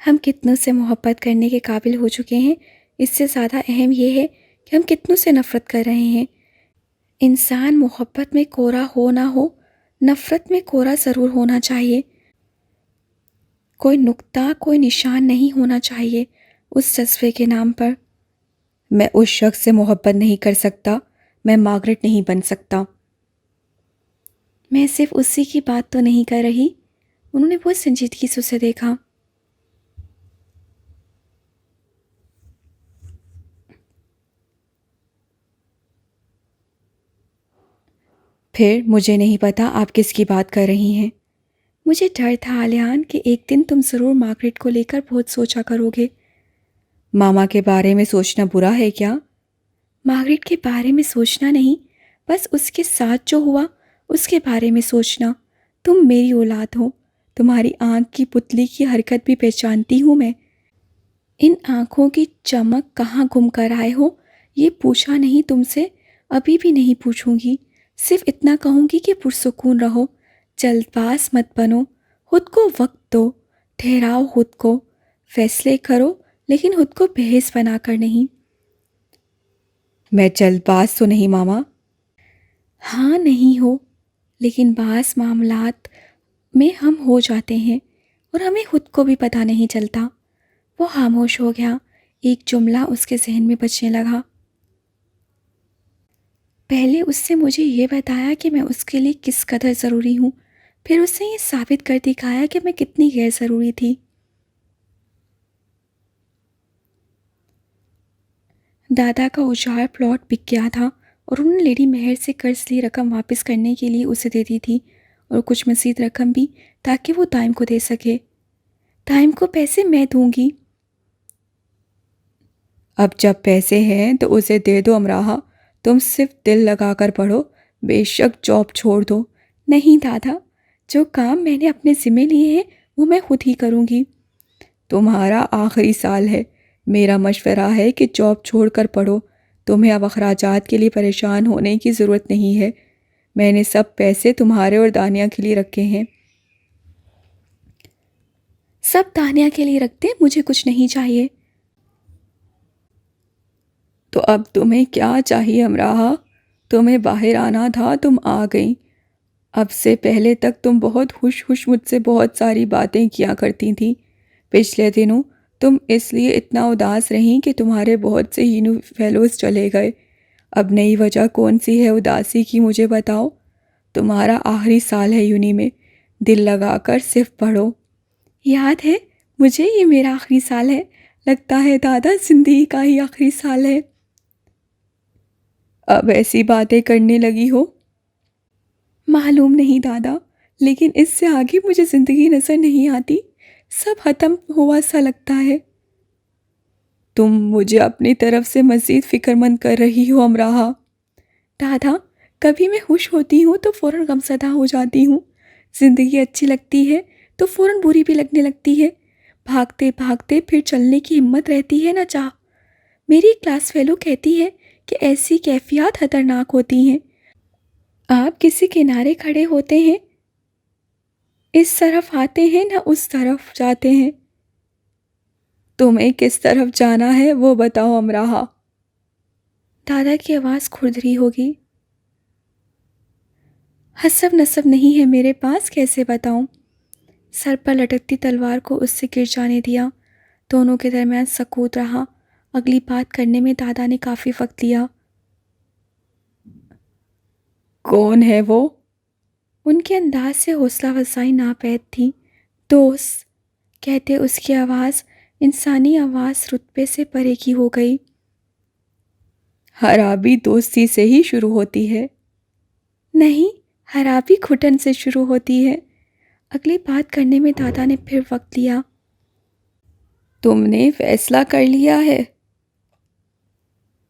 हम कितनों से मोहब्बत करने के काबिल हो चुके हैं, इससे ज़्यादा अहम यह है कि हम कितनों से नफ़रत कर रहे हैं। इंसान मोहब्बत में कोरा हो ना हो, नफ़रत में कोरा ज़रूर होना चाहिए। कोई नुक्ता, कोई निशान नहीं होना चाहिए उस जज्बे के नाम पर। मैं उस शख्स से मोहब्बत नहीं कर सकता। मैं मार्गरेट नहीं बन सकता। मैं सिर्फ उसी की बात तो नहीं कर रही। उन्होंने बहुत संजीदगी से उसे देखा। फिर मुझे नहीं पता आप किसकी बात कर रही हैं। मुझे डर था आलियान कि एक दिन तुम ज़रूर मार्गरेट को लेकर बहुत सोचा करोगे। मामा के बारे में सोचना बुरा है क्या? मार्गरेट के बारे में सोचना नहीं, बस उसके साथ जो हुआ उसके बारे में सोचना। तुम मेरी औलाद हो, तुम्हारी आँख की पुतली की हरकत भी पहचानती हूँ मैं। इन आँखों की चमक कहाँ गुम कर आए हो, ये पूछा नहीं तुमसे, अभी भी नहीं पूछूंगी। सिर्फ इतना कहूँगी कि पुरसुकून रहो, जल्दबाज मत बनो, खुद को वक्त दो, ठहराओ खुद को, फैसले करो, लेकिन खुद को बहस बनाकर नहीं। मैं जल्दबाज तो नहीं मामा। हाँ नहीं हो, लेकिन बास मामलात में हम हो जाते हैं और हमें खुद को भी पता नहीं चलता। वो खामोश हो गया। एक जुमला उसके जहन में बजने लगा। पहले उससे मुझे ये बताया कि मैं उसके लिए किस कदर ज़रूरी हूँ, फिर उसने ये साबित कर दिखाया कि मैं कितनी गैर ज़रूरी थी। दादा का उजाड़ प्लॉट बिक गया था और उन्होंने लेडी मेहर से कर्ज ली रकम वापस करने के लिए उसे दे दी थी, और कुछ मज़ीद रकम भी, ताकि वो ताइम को दे सके। ताइम को पैसे मैं दूंगी। अब जब पैसे हैं तो उसे दे दो अमराहा। तुम सिर्फ दिल लगाकर पढ़ो, बेशक जॉब छोड़ दो। नहीं दादा, जो काम मैंने अपने ज़िम्मे लिए हैं वो मैं खुद ही करूँगी। तुम्हारा आखिरी साल है। मेरा मशवरा है कि जॉब छोड़कर पढ़ो। तुम्हें अब अखराजात के लिए परेशान होने की ज़रूरत नहीं है। मैंने सब पैसे तुम्हारे और दानिया के लिए रखे हैं। सब दानिया के लिए रखते, मुझे कुछ नहीं चाहिए। तो अब तुम्हें क्या चाहिए अमराहा? तुम्हें बाहर आना था, तुम आ गई। अब से पहले तक तुम बहुत खुश खुश मुझसे बहुत सारी बातें किया करती थी। पिछले दिनों तुम इसलिए इतना उदास रहीं कि तुम्हारे बहुत से यूनी फेलोज़ चले गए। अब नई वजह कौन सी है उदासी की, मुझे बताओ। तुम्हारा आखिरी साल है यूनी में। दिल लगाकर सिर्फ पढ़ो। याद है मुझे, ये मेरा आखिरी साल है। लगता है दादा जिंदगी का ही आखिरी साल है। अब ऐसी बातें करने लगी हो? मालूम नहीं दादा, लेकिन इससे आगे मुझे ज़िंदगी नज़र नहीं आती। सब ख़त्म हुआ सा लगता है। तुम मुझे अपनी तरफ से मज़ीद फ़िक्रमंद कर रही हो अमराहा। दादा, कभी मैं खुश होती हूँ तो फ़ौरन गमज़दा हो जाती हूँ। ज़िंदगी अच्छी लगती है तो फ़ौरन बुरी भी लगने लगती है। भागते भागते फिर चलने की हिम्मत रहती है ना चाह। मेरी क्लास फेलो कहती है कि ऐसी कैफियत खतरनाक होती हैं। आप किसी किनारे खड़े होते हैं, इस तरफ आते हैं ना उस तरफ जाते हैं। तुम्हें किस तरफ जाना है वो बताओ अमराहा। दादा की आवाज़ खुरदरी होगी। हसब नसब नहीं है मेरे पास, कैसे बताऊं। सर पर लटकती तलवार को उससे गिर जाने दिया। दोनों के दरमियान सकूत रहा। अगली बात करने में दादा ने काफ़ी वक्त लिया। कौन है वो? उनके अंदाज से हौसला अफजाई नापैद थी। दोस्त कहते उसकी आवाज़ इंसानी आवाज़ रुतबे से परे की हो गई। खराबी दोस्ती से ही शुरू होती है। नहीं, खराबी घुटन से शुरू होती है। अगली बात करने में दादा ने फिर वक्त लिया। तुमने फैसला कर लिया है?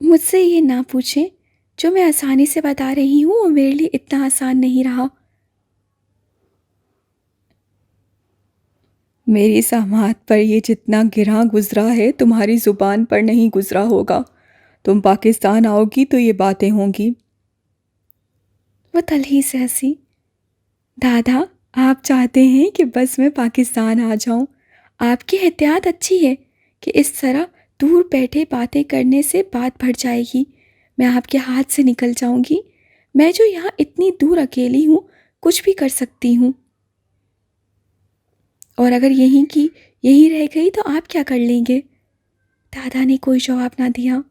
मुझसे ये ना पूछें, जो मैं आसानी से बता रही हूँ वो मेरे लिए इतना आसान नहीं रहा। मेरी समात पर ये जितना गिरा गुजरा है तुम्हारी ज़ुबान पर नहीं गुजरा होगा। तुम पाकिस्तान आओगी तो ये बातें होंगी। वो तल्ही से हंसी। दादा, आप चाहते हैं कि बस मैं पाकिस्तान आ जाऊं। आपकी एहतियात अच्छी है कि इस तरह दूर बैठे बातें करने से बात बढ़ जाएगी। मैं आपके हाथ से निकल जाऊंगी। मैं जो यहाँ इतनी दूर अकेली हूँ, कुछ भी कर सकती हूँ। और अगर यहीं रह गई तो आप क्या कर लेंगे? दादा ने कोई जवाब ना दिया।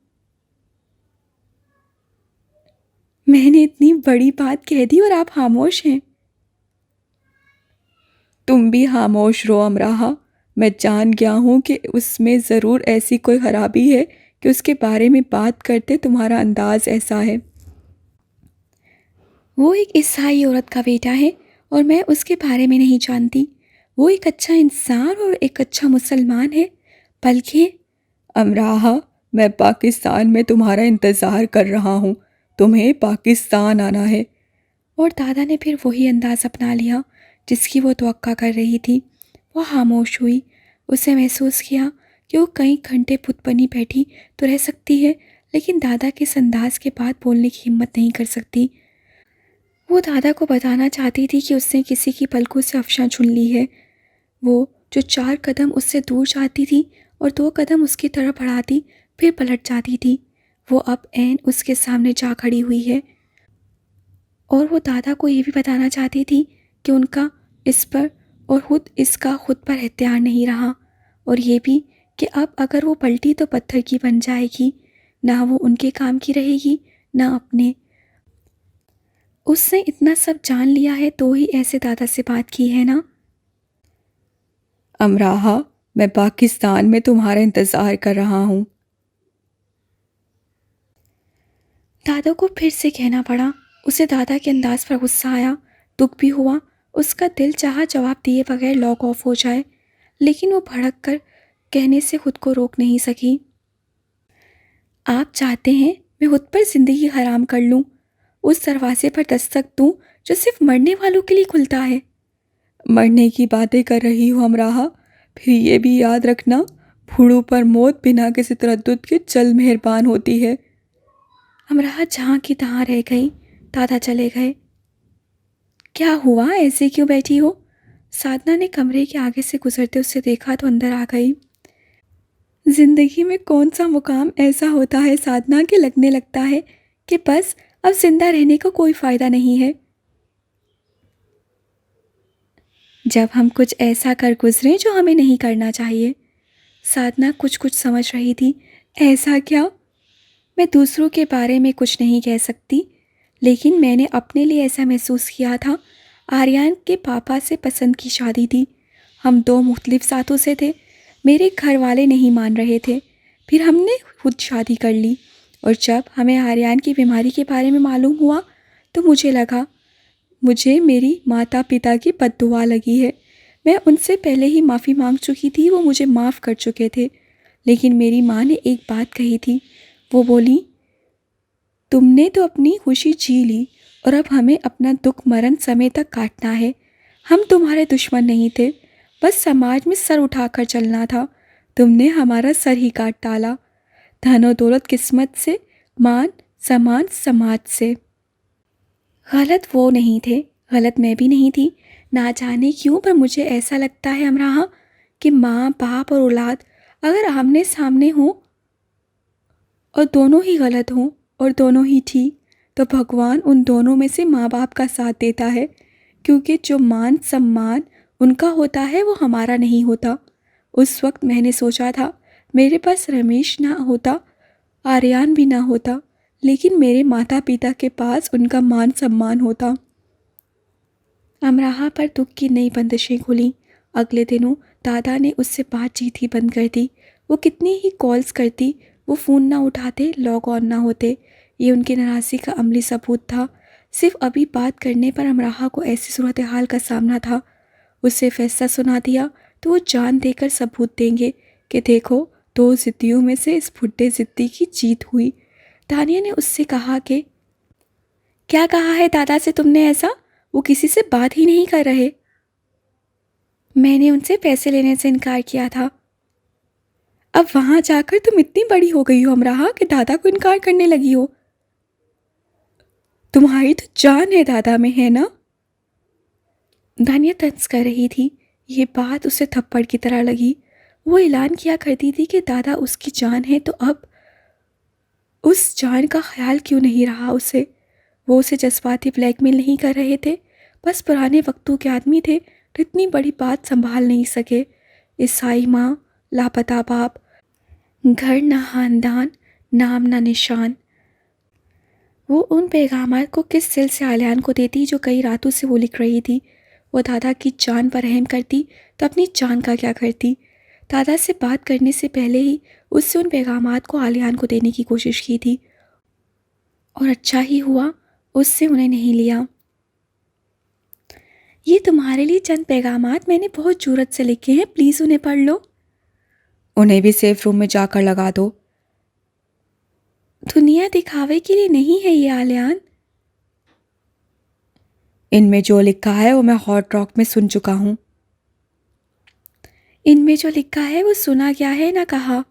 मैंने इतनी बड़ी बात कह दी और आप खामोश हैं। तुम भी खामोश रहो अमराहा। मैं जान गया हूँ कि उसमें ज़रूर ऐसी कोई खराबी है कि उसके बारे में बात करते तुम्हारा अंदाज ऐसा है। वो एक ईसाई औरत का बेटा है और मैं उसके बारे में नहीं जानती। वो एक अच्छा इंसान और एक अच्छा मुसलमान है। बल्कि अमराहा, मैं पाकिस्तान में तुम्हारा इंतज़ार कर रहा हूँ। तुम्हें पाकिस्तान आना है। और दादा ने फिर वही अंदाज अपना लिया जिसकी वो तवक्का कर रही थी। वो खामोश हुई। उसे महसूस किया कि वो कई घंटे पुत बनी बैठी तो रह सकती है, लेकिन दादा के इस अंदाज के बाद बोलने की हिम्मत नहीं कर सकती। वो दादा को बताना चाहती थी कि उसने किसी की पलकों से अफशां चुन ली है। वो जो 4 कदम उससे दूर जाती थी और 2 कदम उसकी तरफ बढ़ाती फिर पलट जाती थी, वो अब ऐन उसके सामने जा खड़ी हुई है। और वो दादा को ये भी बताना चाहती थी कि उनका इस पर और खुद पर इख्तियार नहीं रहा, और ये भी कि अब अगर वो पलटी तो पत्थर की बन जाएगी, ना वो उनके काम की रहेगी ना अपने। उसने इतना सब जान लिया है तो ही ऐसे दादा से बात की है ना। अमराहा, मैं पाकिस्तान में तुम्हारा इंतज़ार कर रहा हूँ। दादा को फिर से कहना पड़ा। उसे दादा के अंदाज पर गुस्सा आया, दुख भी हुआ। उसका दिल चाहा जवाब दिए बगैर लॉक ऑफ हो जाए, लेकिन वो भड़क कर कहने से खुद को रोक नहीं सकी। आप चाहते हैं मैं खुद पर ज़िंदगी हराम कर लूँ, उस दरवाजे पर दस्तक दूँ जो सिर्फ मरने वालों के लिए खुलता है। मरने की बातें कर रही हो अमराहा। फिर ये भी याद रखना, बूढ़ों पर मौत बिना किसी तरद्दुद के चल मेहरबान होती है। अमराह जहाँ की तहाँ रह गई। दादा चले गए। क्या हुआ, ऐसे क्यों बैठी हो? साधना ने कमरे के आगे से गुजरते उससे देखा तो अंदर आ गई। जिंदगी में कौन सा मुकाम ऐसा होता है साधना, के लगने लगता है कि बस अब जिंदा रहने का कोई फ़ायदा नहीं है। जब हम कुछ ऐसा कर गुजरे जो हमें नहीं करना चाहिए। साधना कुछ कुछ समझ रही थी। ऐसा क्या? मैं दूसरों के बारे में कुछ नहीं कह सकती, लेकिन मैंने अपने लिए ऐसा महसूस किया था। आर्यन के पापा से पसंद की शादी थी। हम 2 मुख्तलिफ ज़ातों से थे। मेरे घर वाले नहीं मान रहे थे। फिर हमने खुद शादी कर ली, और जब हमें आर्यन की बीमारी के बारे में मालूम हुआ तो मुझे लगा मुझे मेरी माता पिता की बद्दुआ लगी है। मैं उनसे पहले ही माफ़ी मांग चुकी थी, वो मुझे माफ़ कर चुके थे। लेकिन मेरी माँ ने एक बात कही थी। वो बोली, तुमने तो अपनी खुशी जी ली और अब हमें अपना दुख मरण समय तक काटना है। हम तुम्हारे दुश्मन नहीं थे, बस समाज में सर उठाकर चलना था। तुमने हमारा सर ही काट डाला। धन और दौलत किस्मत से, मान सम्मान समाज से। गलत वो नहीं थे, गलत मैं भी नहीं थी। ना जाने क्यों पर मुझे ऐसा लगता है अमराहा कि माँ बाप और औलाद अगर आमने सामने हों और दोनों ही गलत हों और दोनों ही ठीक, तो भगवान उन दोनों में से माँ बाप का साथ देता है, क्योंकि जो मान सम्मान उनका होता है वो हमारा नहीं होता। उस वक्त मैंने सोचा था मेरे पास रमेश ना होता, आर्यन भी ना होता, लेकिन मेरे माता पिता के पास उनका मान सम्मान होता। अमराहा पर दुख की नई बंदिशें खुली। अगले दिनों दादा ने उससे बातचीत ही बंद कर दी। वो कितनी ही कॉल्स करती, वो फ़ोन ना उठाते, लॉग ऑन ना होते। ये उनकी नाराज़गी का अमली सबूत था। सिर्फ अभी बात करने पर अमराहा को ऐसी सूरत हाल का सामना था। उससे फैसला सुना दिया तो वो जान देकर सबूत देंगे कि देखो, 2 ज़िद्दियों में से इस बुढ़े ज़िद्दी की जीत हुई। तानिया ने उससे कहा कि क्या कहा है दादा से तुमने ऐसा? वो किसी से बात ही नहीं कर रहे। मैंने उनसे पैसे लेने से इनकार किया था। अब वहां जाकर तुम इतनी बड़ी हो गई हो अमराहा कि दादा को इनकार करने लगी हो। तुम्हारी तो जान है दादा में, है ना? दानिया तंज कर रही थी। ये बात उसे थप्पड़ की तरह लगी। वो ऐलान किया करती थी कि दादा उसकी जान है, तो अब उस जान का ख्याल क्यों नहीं रहा उसे? वो उसे जज्बाती ब्लैकमेल नहीं कर रहे थे, बस पुराने वक्तों के आदमी थे तो इतनी बड़ी बात संभाल नहीं सके। ईसाई माँ, लापता बाप, घर ना खानदान, नाम ना निशान। वो उन पैगामात को किस दिल से आलियान को देती जो कई रातों से वो लिख रही थी। वो दादा की जान पर रहम करती तो अपनी जान का क्या करती? दादा से बात करने से पहले ही उससे उन पैगामात को आलियान को देने की कोशिश की थी, और अच्छा ही हुआ उससे उन्हें नहीं लिया। ये तुम्हारे लिए चंद पैगामात मैंने बहुत जरूरत से लिखे हैं, प्लीज़ उन्हें पढ़ लो। उन्हें भी सेफ रूम में जाकर लगा दो। दुनिया दिखावे के लिए नहीं है ये आलियान। इनमें जो लिखा है वो मैं हॉट रॉक में सुन चुका हूँ। इनमें जो लिखा है वो सुना गया है ना कहा।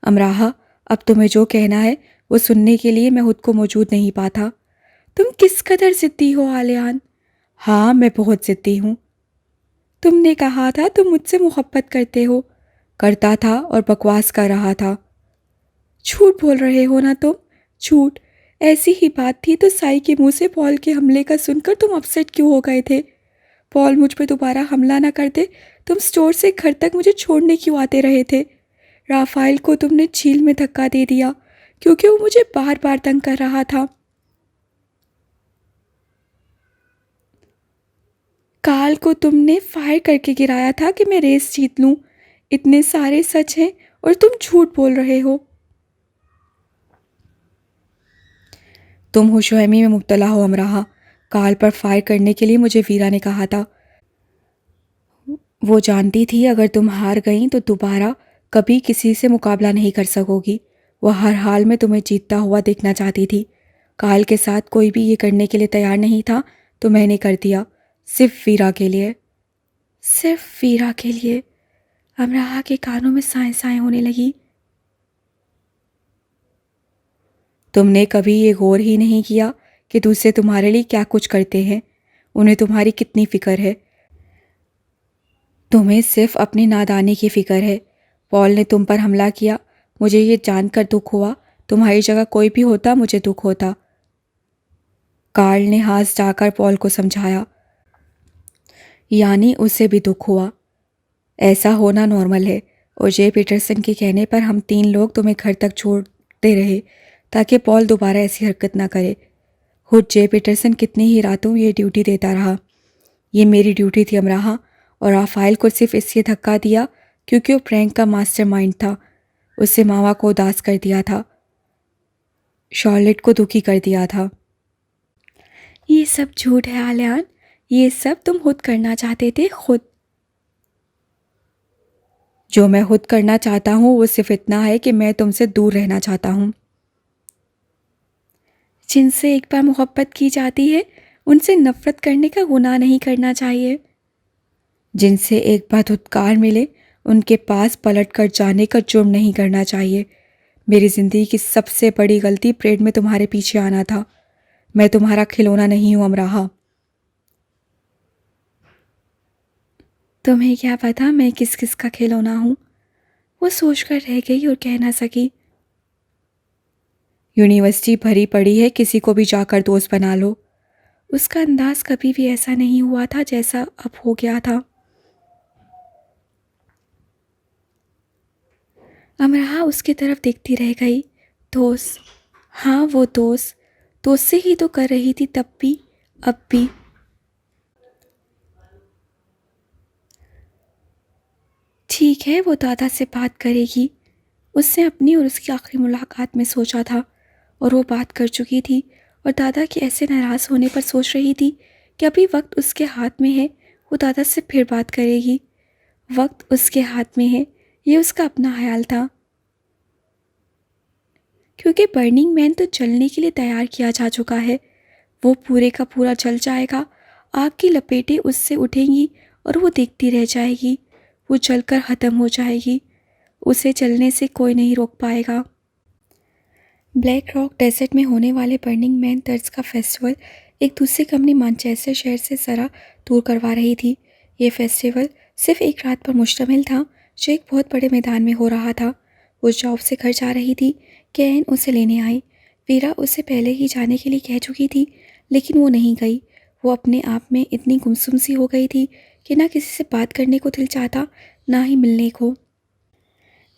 अमराहा, अब तुम्हें जो कहना है वो सुनने के लिए मैं खुद को मौजूद नहीं पाता। तुम किस कदर जिद्दी हो आलियान। हाँ, मैं बहुत जिद्दी हूँ। तुमने कहा था तुम मुझसे मोहब्बत करते हो। करता था और बकवास कर रहा था। झूठ बोल रहे हो ना तुम, झूठ। ऐसी ही बात थी तो साई के मुंह से पॉल के हमले का सुनकर तुम अपसेट क्यों हो गए थे? पॉल मुझ पर दोबारा हमला ना करते, तुम स्टोर से घर तक मुझे छोड़ने क्यों आते रहे थे? राफाइल को तुमने झील में धक्का दे दिया क्योंकि वो मुझे बार बार तंग कर रहा था। काल को तुमने फायर करके गिराया था कि मैं रेस जीत लूं। इतने सारे सच हैं और तुम झूठ बोल रहे हो। तुम खुशफहमी में मुब्तला हो अमराहा। काल पर फायर करने के लिए मुझे वीरा ने कहा था। वो जानती थी अगर तुम हार गई तो दोबारा कभी किसी से मुकाबला नहीं कर सकोगी। वह हर हाल में तुम्हें जीतता हुआ देखना चाहती थी। काल के साथ कोई भी ये करने के लिए तैयार नहीं था तो मैंने कर दिया, सिर्फ वीरा के लिए। सिर्फ वीरा के लिए? अमराहा के कानों में साएं साएं होने लगी। तुमने कभी ये गौर ही नहीं किया कि दूसरे तुम्हारे लिए क्या कुछ करते हैं, उन्हें तुम्हारी कितनी फिक्र है। तुम्हें सिर्फ अपनी नादानी की फिक्र है। पॉल ने तुम पर हमला किया, मुझे ये जानकर दुख हुआ। तुम्हारी जगह कोई भी होता मुझे दुख होता। कार्ल ने हाथ जाकर पॉल को समझाया। यानी उसे भी दुख हुआ। ऐसा होना नॉर्मल है, और जे पीटरसन के कहने पर हम 3 लोग तुम्हें घर तक छोड़ते रहे ताकि पॉल दोबारा ऐसी हरकत ना करे। खुद जे पीटरसन कितनी ही रातों ये ड्यूटी देता रहा। ये मेरी ड्यूटी थी अमराहा, और राफाइल को सिर्फ इसलिए धक्का दिया क्योंकि वो प्रैंक का मास्टरमाइंड था। उससे मावा को उदास कर दिया था, शॉर्लेट को दुखी कर दिया था। ये सब झूठ है आलियान, ये सब तुम खुद करना चाहते थे, खुद। जो मैं खुद करना चाहता हूँ वो सिर्फ इतना है कि मैं तुमसे दूर रहना चाहता हूँ। जिनसे एक बार मोहब्बत की जाती है उनसे नफरत करने का गुनाह नहीं करना चाहिए। जिनसे एक बार धुतकार मिले उनके पास पलट कर जाने का जुर्म नहीं करना चाहिए। मेरी ज़िंदगी की सबसे बड़ी गलती परेड में तुम्हारे पीछे आना था। मैं तुम्हारा खिलौना नहीं हूँ अमराहा। तुम्हें क्या पता मैं किस किस का खिलौना हूँ? वो सोचकर रह गई और कह ना सकी। यूनिवर्सिटी भरी पड़ी है, किसी को भी जाकर दोस्त बना लो। उसका अंदाज कभी भी ऐसा नहीं हुआ था जैसा अब हो गया था। अमराहा उसकी तरफ देखती रह गई। दोस्त, हाँ वो दोस्त, दोस्त से ही तो कर रही थी तब भी, अब भी। ठीक है, वो दादा से बात करेगी। उसने अपनी और उसकी आखिरी मुलाकात में सोचा था, और वो बात कर चुकी थी, और दादा के ऐसे नाराज़ होने पर सोच रही थी कि अभी वक्त उसके हाथ में है, वो दादा से फिर बात करेगी। वक्त उसके हाथ में है, ये उसका अपना ख्याल था। क्योंकि बर्निंग मैन तो जलने के लिए तैयार किया जा चुका है। वो पूरे का पूरा जल जाएगा। आग की लपेटें उससे उठेंगी और वो देखती रह जाएगी। वो जलकर ख़त्म हो जाएगी। उसे जलने से कोई नहीं रोक पाएगा। ब्लैक रॉक डेजर्ट में होने वाले बर्निंग मैन तर्ज का फेस्टिवल एक दूसरी कंपनी मैनचेस्टर शहर से ज़रा दूर करवा रही थी। ये फेस्टिवल सिर्फ एक रात पर मुश्तमिल था, जो एक बहुत बड़े मैदान में हो रहा था। वो जॉब से घर जा रही थी कि एन उसे लेने आई। वीरा उसे पहले ही जाने के लिए कह चुकी थी, लेकिन वो नहीं गई। वो अपने आप में इतनी गुमसुम सी हो गई थी कि ना किसी से बात करने को दिल चाहता, ना ही मिलने को।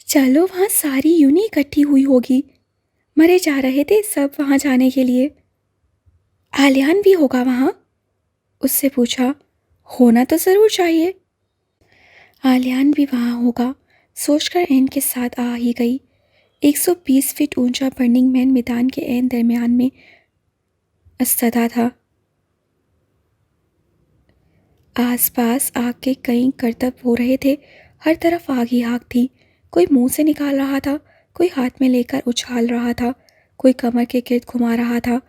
चलो, वहाँ सारी यूनी इकट्ठी हुई होगी। मरे जा रहे थे सब वहाँ जाने के लिए। आलियान भी होगा वहाँ? उससे पूछा। होना तो ज़रूर चाहिए। आलियान भी वहाँ होगा, सोचकर एन के साथ आ ही गई। 120 फीट ऊंचा बर्निंग मैन मैदान के एन दरमियान में अस्तदा था। आसपास आग के कई करतब हो रहे थे। हर तरफ आग ही आग थी। कोई मुंह से निकाल रहा था, कोई हाथ में लेकर उछाल रहा था, कोई कमर के गिर्द घुमा रहा था।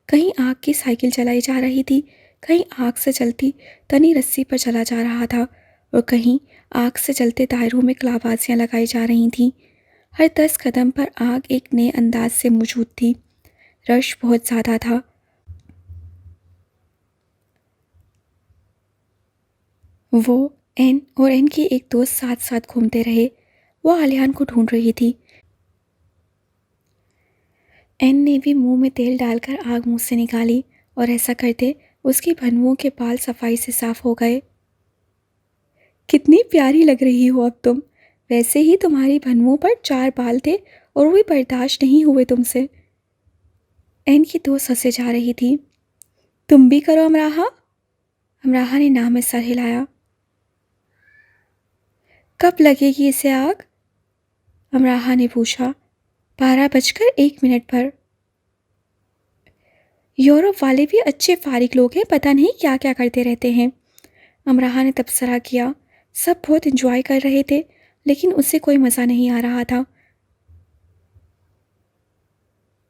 कहीं आग की साइकिल चलाई जा रही थी, कहीं आग से जलती तनी रस्सी पर चला जा रहा था और कहीं आग से जलते टायरों में कलाबाजियाँ लगाई जा रही थीं। हर 10 कदम पर आग एक नए अंदाज से मौजूद थी। रश बहुत ज़्यादा था। वो, एन और एन की एक दोस्त साथ साथ घूमते रहे। वो आलियान को ढूंढ रही थी। एन ने भी मुंह में तेल डालकर आग मुंह से निकाली और ऐसा करते उसकी भनुओं के बाल सफाई से साफ हो गए। कितनी प्यारी लग रही हो अब तुम। वैसे ही तुम्हारी भनुओं पर 4 बाल थे और वो भी बर्दाश्त नहीं हुए तुमसे। एन की दोस्त हंसे जा रही थी। तुम भी करो अमराहा। अमराहा ने नाम में सर हिलाया। कब लगेगी इसे आग? अमराहा ने पूछा। 12:01 पर। यूरोप वाले भी अच्छे फारिग लोग हैं, पता नहीं क्या क्या करते रहते हैं। अमराहा ने तबसरा किया। सब बहुत एंजॉय कर रहे थे, लेकिन उसे कोई मज़ा नहीं आ रहा था।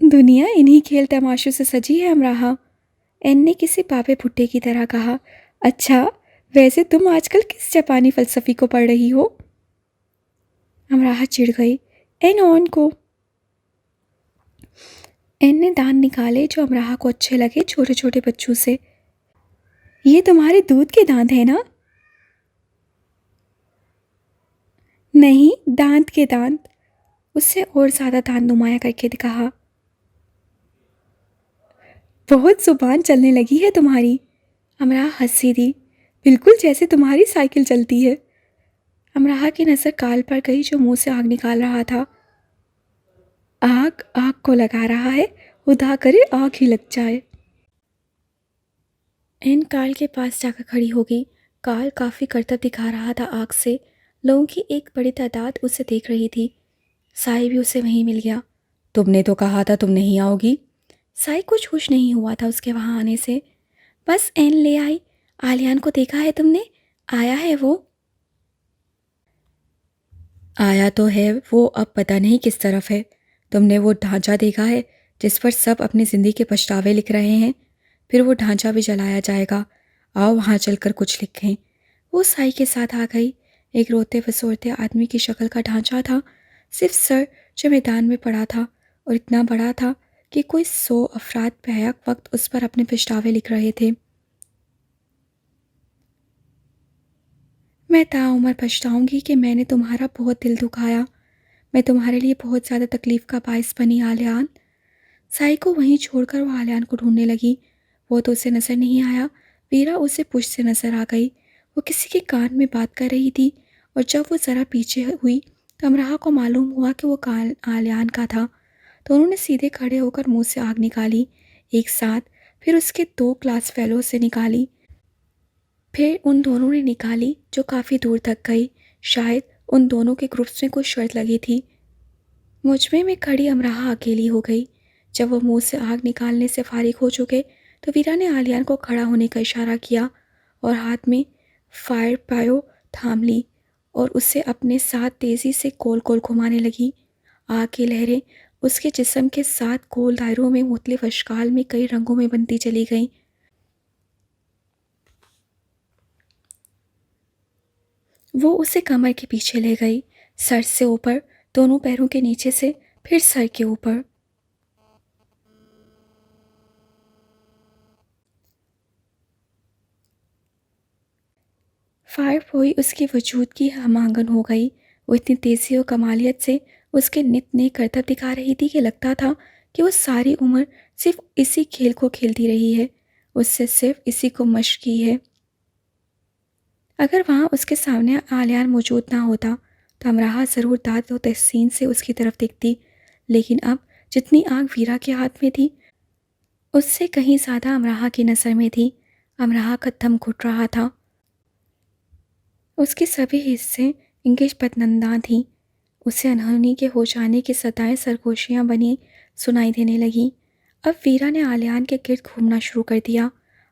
दुनिया इन्हीं खेल तमाशों से सजी है अमराहा, एन ने किसी पापे भुट्टे की तरह कहा। अच्छा, वैसे तुम आजकल किस जापानी फ़लसफ़ी को पढ़ रही हो? अमराहा चिढ़ गई। एन ऑन को। एन ने दांत निकाले जो अमराहा को अच्छे लगे, छोटे छोटे बच्चों से। ये तुम्हारे दूध के दांत हैं ना? नहीं, दांत के दांत। उससे और ज़्यादा दांत नुमाया करके कहा। बहुत जुबान चलने लगी है तुम्हारी। अमराहा हंसी दी। बिल्कुल जैसे तुम्हारी साइकिल चलती है। अमराहा की नज़र काल पर गई जो मुंह से आग निकाल रहा था। आग आग को लगा रहा है, खुदा करे आग ही लग जाए। एन काल के पास जाकर खड़ी हो गई। काल काफ़ी करतब दिखा रहा था आग से। लोगों की एक बड़ी तादाद उसे देख रही थी। साई भी उसे वहीं मिल गया। तुमने तो कहा था तुम नहीं आओगी। साई कुछ खुश नहीं हुआ था उसके वहाँ आने से। बस एन ले आई। आलियान को देखा है तुमने? आया है वो। आया तो है वो, अब पता नहीं किस तरफ है। तुमने वो ढांचा देखा है जिस पर सब अपनी ज़िंदगी के पछतावे लिख रहे हैं? फिर वो ढांचा भी जलाया जाएगा। आओ वहाँ चलकर कुछ लिखें। वो साई के साथ आ गई। एक रोते फसोरते आदमी की शक्ल का ढांचा था, सिर्फ सर जो मैदान में पड़ा था, और इतना बड़ा था कि कोई 100 अफराद बैक वक्त उस पर अपने पछतावे लिख रहे थे। मैं ताउम्र पछताऊंगी कि मैंने तुम्हारा बहुत दिल दुखाया। मैं तुम्हारे लिए बहुत ज़्यादा तकलीफ़ का बायस बनी आलियान। साई को वहीं छोड़कर वो आलियान को ढूंढने लगी। वो तो उसे नज़र नहीं आया। वीरा उसे पुश से नज़र आ गई। वो किसी के कान में बात कर रही थी और जब वो ज़रा पीछे हुई तो अमराहा को मालूम हुआ कि वो कान आलियान का था। तो उन्होंने सीधे खड़े होकर मुंह से आग निकाली एक साथ। फिर उसके 2 क्लास फेलो से निकाली। फिर उन दोनों ने निकाली जो काफ़ी दूर तक गई। शायद उन दोनों के ग्रुप्स में कोई शर्त लगी थी। मुजमे में खड़ी अमराहा अकेली हो गई। जब वो मुंह से आग निकालने से फारिग हो चुके तो वीरा ने आलियान को खड़ा होने का इशारा किया और हाथ में फायर पायो थाम ली और उसे अपने साथ तेज़ी से गोल गोल घुमाने लगी। आग की लहरें उसके जिस्म के 7 गोल दायरों में मुख्तलिफ अशकाल में कई रंगों में बनती चली गई। वो उसे कमर के पीछे ले गई, सर से ऊपर, दोनों पैरों के नीचे से, फिर सर के ऊपर। फायर हुई उसके वजूद की हमांगन हो गई। वो इतनी तेज़ी और कमालियत से उसके नित नए करतब दिखा रही थी कि लगता था कि वो सारी उम्र सिर्फ इसी खेल को खेलती रही है, उससे सिर्फ इसी को मश्क की है। अगर वहाँ उसके सामने आलियान मौजूद ना होता तो अमराहा ज़रूर दाद और तहसीन से उसकी तरफ देखती, लेकिन अब जितनी आग वीरा के हाथ में थी उससे कहीं ज़्यादा अमराहा की नज़र में थी। अमराहा का दम घुट रहा था, उसके सभी हिस्से इंगिश बदनंदा थीं। उसे अनहोनी के हो जाने की सदाएं सरगोशियाँ बनी सुनाई देने लगीं। अब वीरा ने आलियान के गिर्द घूमना शुरू कर दिया।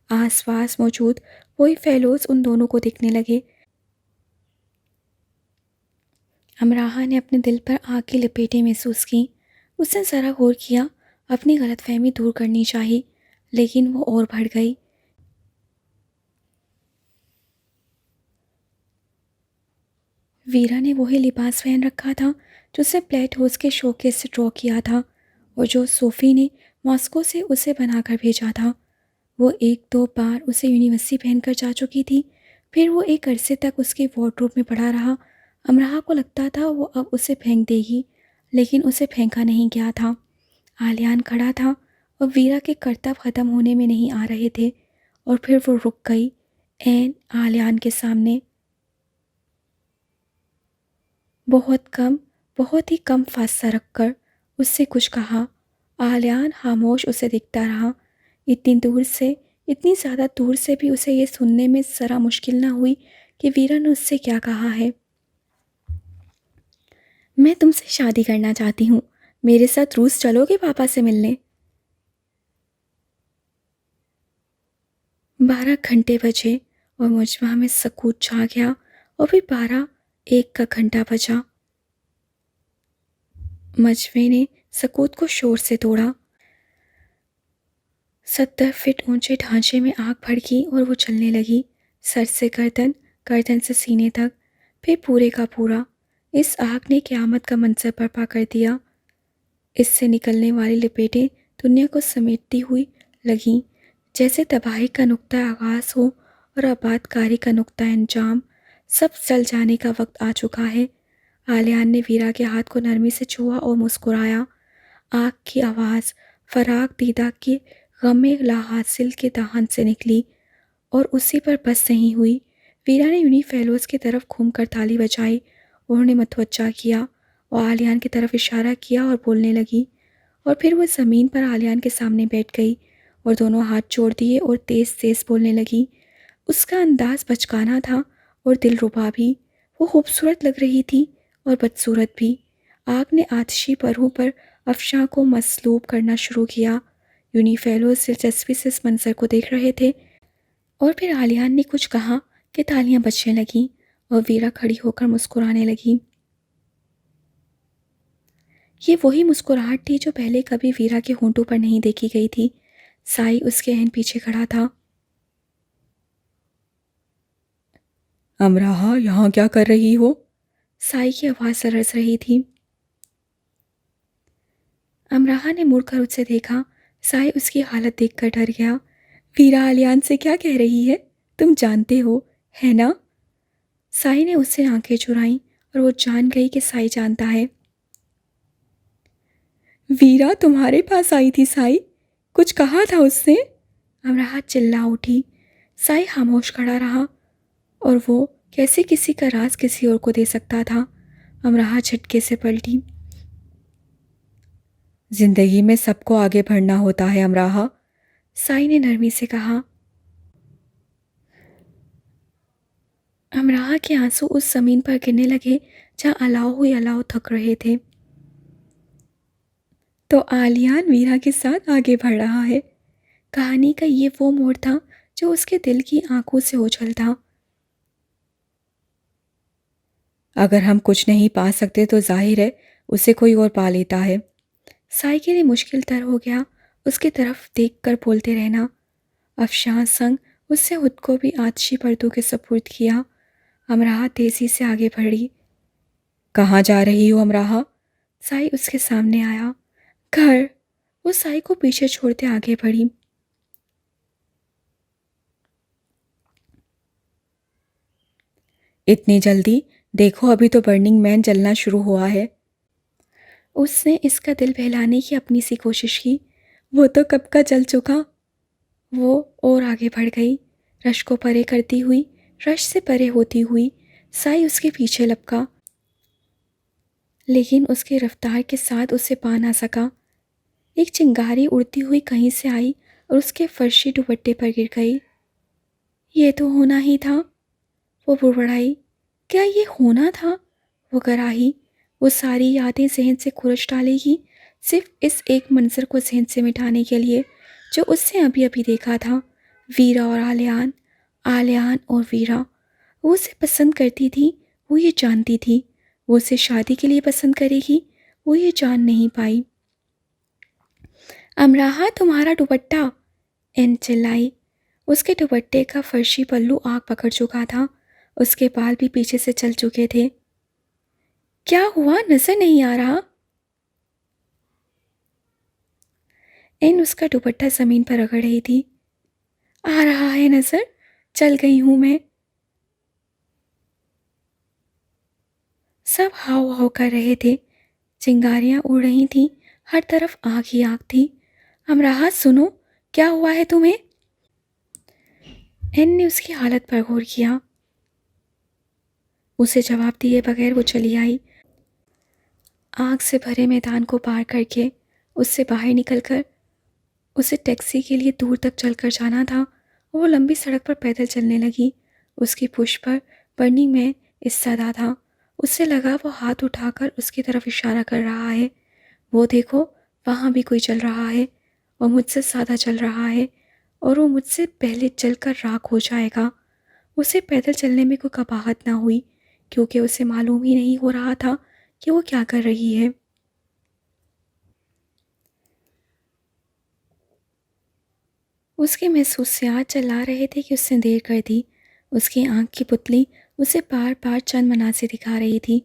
आस पास मौजूद वही फैलोज उन दोनों को दिखने लगे। अमराहा ने अपने दिल पर आग की लपेटें महसूस की। उसने ज़रा गौर किया, अपनी गलतफहमी दूर करनी चाहिए, लेकिन वो और बढ़ गई। वीरा ने वही लिबास पहन रखा था जो उसे प्लेट हाउस के शोकेस से ड्रॉ किया था और जो सोफ़ी ने मॉस्को से उसे बनाकर भेजा था। वो एक दो बार उसे यूनिवर्सिटी पहनकर जा चुकी थी, फिर वो एक अरसे तक उसके वार्डरोब में पड़ा रहा। अमराहा को लगता था वो अब उसे फेंक देगी, लेकिन उसे फेंका नहीं गया था। आलियान खड़ा था और वीरा के करतब ख़त्म होने में नहीं आ रहे थे, और फिर वो रुक गई ऐन आलियान के सामने। बहुत कम, बहुत ही कम फासला रखकर उससे कुछ कहा। आलियान खामोश उसे देखता रहा। इतनी दूर से, इतनी ज़्यादा दूर से भी उसे ये सुनने में ज़रा मुश्किल ना हुई कि वीरा ने उससे क्या कहा है। मैं तुमसे शादी करना चाहती हूँ, मेरे साथ रूस चलोगे पापा से मिलने? 12 घंटे बजे और मुजमा में सकूत छा गया, और फिर 12:01 का घंटा बजा। मजमे ने सकूत को शोर से तोड़ा। 70 फीट ऊंचे ढांचे में आग भड़की और वो चलने लगी, सर से गर्दन, गर्दन से सीने तक, फिर पूरे का पूरा। इस आग ने क़यामत का मंजर बर्पा कर दिया। इससे निकलने वाली लपेटें दुनिया को समेटती हुई लगीं, जैसे तबाही का नुक्ता आगाज़ हो और आबादकारी का नुक्ता अंजाम। सब जल जाने का वक्त आ चुका है। आलियान ने वीरा के हाथ को नरमी से छुआ और मुस्कुराया। आग की आवाज़ फराग दीदा के गम लाहासिल के दहन से निकली और उसी पर बस नहीं हुई। वीरा ने यूनी फेलोज की तरफ घूमकर ताली बजाई। उन्होंने मतवज्जा किया और आलियान की तरफ इशारा किया और बोलने लगी, और फिर वो ज़मीन पर आलियान के सामने बैठ गई और दोनों हाथ जोड़ दिए और तेज़ तेज़ बोलने लगी। उसका अंदाज़ बचकाना था और दिलरुबा भी। वो खूबसूरत लग रही थी और बदसूरत भी। आग ने आतिशी परों पर अफशां को मसलूब करना शुरू किया। यूनी फेलोज दिलचस्पी से इस मंजर को देख रहे थे, और फिर आलियान ने कुछ कहा कि तालियां बजने लगीं और वीरा खड़ी होकर मुस्कुराने लगी। ये वही मुस्कुराहट थी जो पहले कभी वीरा के होंठों पर नहीं देखी गई थी। साई उसके एहन पीछे खड़ा था। अमराहा, यहाँ क्या कर रही हो? साई की आवाज़ सरस रही थी। अमराहा ने मुड़कर उससे देखा। साई उसकी हालत देखकर डर गया। वीरा आलियान से क्या कह रही है, तुम जानते हो, है ना? साई ने उससे आंखें चुराईं और वो जान गई कि साई जानता है। वीरा तुम्हारे पास आई थी साई, कुछ कहा था उसने? अमराहा चिल्ला उठी। साई खामोश खड़ा रहा, और वो कैसे किसी का राज किसी और को दे सकता था। अमराहा झटके से पलटी। जिंदगी में सबको आगे बढ़ना होता है अमराहा। साई ने नरमी से कहा। अमराहा के आंसू उस जमीन पर गिरने लगे जहाँ अलाव हुई अलाव थक रहे थे। तो आलियान वीरा के साथ आगे बढ़ रहा है। कहानी का ये वो मोड़ था जो उसके दिल की आंखों से ओझल था। अगर हम कुछ नहीं पा सकते तो जाहिर है उसे कोई और पा लेता है। साई के लिए मुश्किल तर हो गया उसकी तरफ देखकर बोलते रहना। अफशान संग उससे खुद को भी आतशी पर्दों के सुपुर्द किया। अमराहा तेजी से आगे बढ़ी। कहाँ जा रही हो अमराहा? साई उसके सामने आया। घर। वो साई को पीछे छोड़ते आगे बढ़ी। इतनी जल्दी? देखो अभी तो बर्निंग मैन जलना शुरू हुआ है। उसने इसका दिल बहलाने की अपनी सी कोशिश की। वो तो कब का जल चुका। वो और आगे बढ़ गई, रश को परे करती हुई। रश से परे होती हुई साई उसके पीछे लपका, लेकिन उसकी रफ्तार के साथ उसे पा ना सका। एक चिंगारी उड़ती हुई कहीं से आई और उसके फर्शी दुपट्टे पर गिर गई। ये तो होना ही था। वो बुड़बड़ाई। क्या ये होना था? वो कराही। वो सारी यादें जहन से खुरच डालेगी सिर्फ इस एक मंजर को जहन से मिटाने के लिए जो उससे अभी अभी देखा था। वीरा और आलियान, आलियान और वीरा। वो उसे पसंद करती थी, वो ये जानती थी। वो उसे शादी के लिए पसंद करेगी, वो ये जान नहीं पाई। अमराहा तुम्हारा दुपट्टा, एन चिल्लाई। उसके दुपट्टे का फर्शी पल्लू आग पकड़ चुका था। उसके बाल भी पीछे से चल चुके थे। क्या हुआ, नजर नहीं आ रहा? एन उसका दुपट्टा जमीन पर रगड़ रही थी। आ रहा है नजर, चल गई हूं मैं। सब हाव हाव कर रहे थे। चिंगारियां उड़ रही थीं, हर तरफ आग ही आग थी। अमराहा सुनो, क्या हुआ है तुम्हें? एन ने उसकी हालत पर गौर किया। उसे जवाब दिए बगैर वो चली आई। आग से भरे मैदान को पार करके उससे बाहर निकलकर उसे टैक्सी के लिए दूर तक चलकर जाना था। वो लंबी सड़क पर पैदल चलने लगी। उसकी पुश पर बर्निंग मैन इस्तेदा था। उससे लगा वो हाथ उठाकर उसकी तरफ इशारा कर रहा है। वो देखो, वहाँ भी कोई चल रहा है और मुझसे ज़्यादा चल रहा है और वो मुझसे पहले चलकर राख हो जाएगा। उसे पैदल चलने में कोई कबाहत ना हुई क्योंकि उसे मालूम ही नहीं हो रहा था कि वो क्या कर रही है। उसके महसूसियात चला रहे थे कि उसने देर कर दी। उसकी आंख की पुतली उसे बार बार चंद मनासे दिखा रही थी।